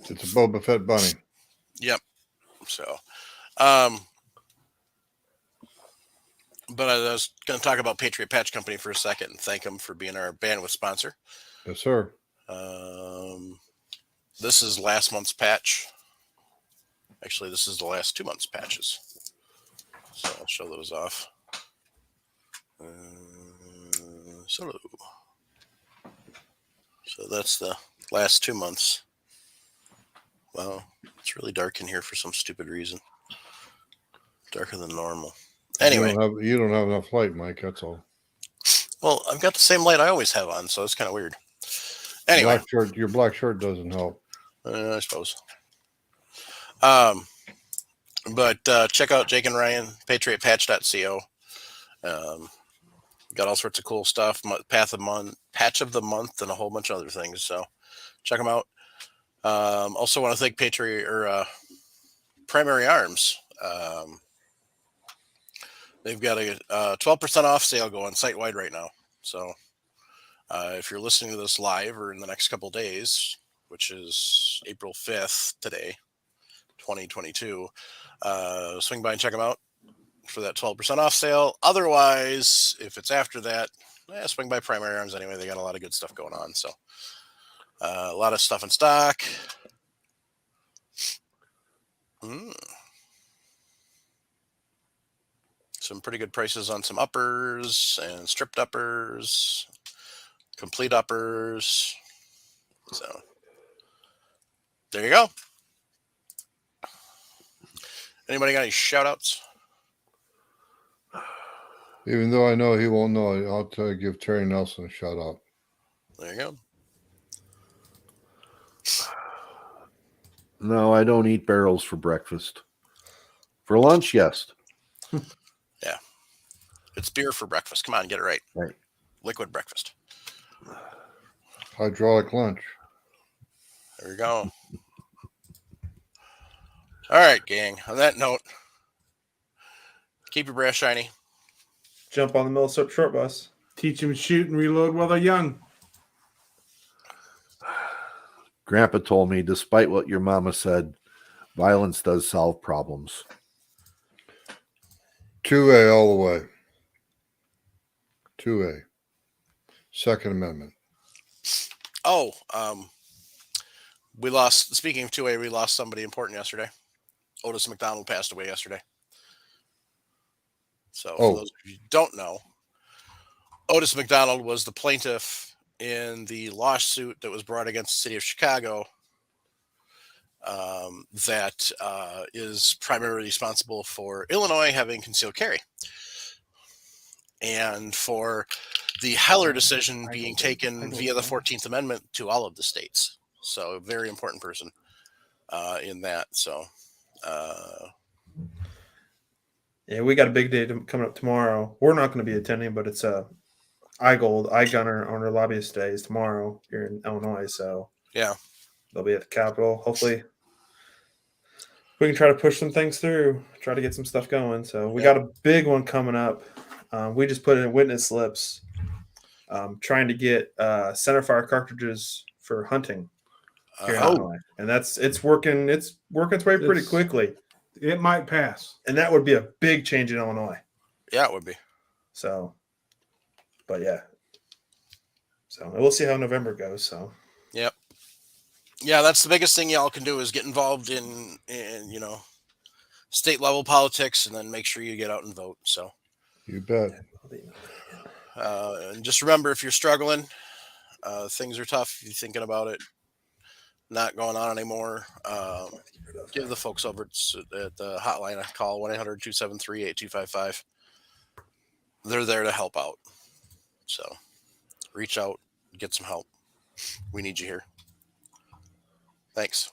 It's a Boba Fett bunny. Yep. So, but I was going to talk about Patriot Patch Company for a second and thank them for being our bandwidth sponsor. Yes, sir. This is last month's patch. Actually, this is the last 2 months' patches. So I'll show those off. So that's the last 2 months. Wow, it's really dark in here for some stupid reason. Darker than normal. Anyway, you don't have enough light, Mike. That's all. well, I've got the same light I always have on, so it's kind of weird. Anyway, Your black shirt doesn't help. I suppose. But check out Jake and Ryan, patriotpatch.co. Got all sorts of cool stuff, patch of the month, and a whole bunch of other things. So check them out. Also want to thank Primary Arms. They've got a 12% off sale going site-wide right now. So if you're listening to this live or in the next couple days, which is April 5th today, 2022, swing by and check them out for that 12% off sale. Otherwise, if it's after that, swing by Primary Arms anyway. They got a lot of good stuff going on. So a lot of stuff in stock. Some pretty good prices on some uppers and stripped uppers, complete uppers. So there you go. Anybody got any shout outs? Even though I know he won't know, I'll give Terry Nelson a shout out. There you go. No, I don't eat barrels for breakfast. For lunch, yes. Yeah. It's beer for breakfast. Come on, get it right. Right. Liquid breakfast. Hydraulic lunch. There we go. All right, gang. On that note, keep your brass shiny. Jump on the Millsap short bus. Teach them to shoot and reload while they're young. Grandpa told me, despite what your mama said, violence does solve problems. 2A all the way. 2A. Second Amendment. Oh, we lost, speaking of 2A, we lost somebody important yesterday. Otis McDonald passed away yesterday. So for those of you who don't know, Otis McDonald was the plaintiff in the lawsuit that was brought against the city of Chicago that is primarily responsible for Illinois having concealed carry. And for the Heller decision being taken via the 14th Amendment to all of the states. So a very important person in that. So Yeah, we got a big day coming up tomorrow. We're not going to be attending, but it's iGunner Owner Lobbyist Day is tomorrow here in Illinois. So yeah, they'll be at the Capitol. Hopefully, we can try to push some things through, try to get some stuff going. So we got a big one coming up. We just put in witness slips, trying to get centerfire cartridges for hunting here in Illinois, and it's working. It's working its way pretty quickly. It might pass. And that would be a big change in Illinois. Yeah, it would be. So, but yeah. So we'll see how November goes. So, yep. Yeah, that's the biggest thing y'all can do is get involved in state level politics, and then make sure you get out and vote. So, You bet. and just remember, if you're struggling, things are tough, you're thinking about it not going on anymore, give the folks over at the hotline a call, 1-800-273-8255. They're there to help out. So reach out, get some help. We need you here. Thanks.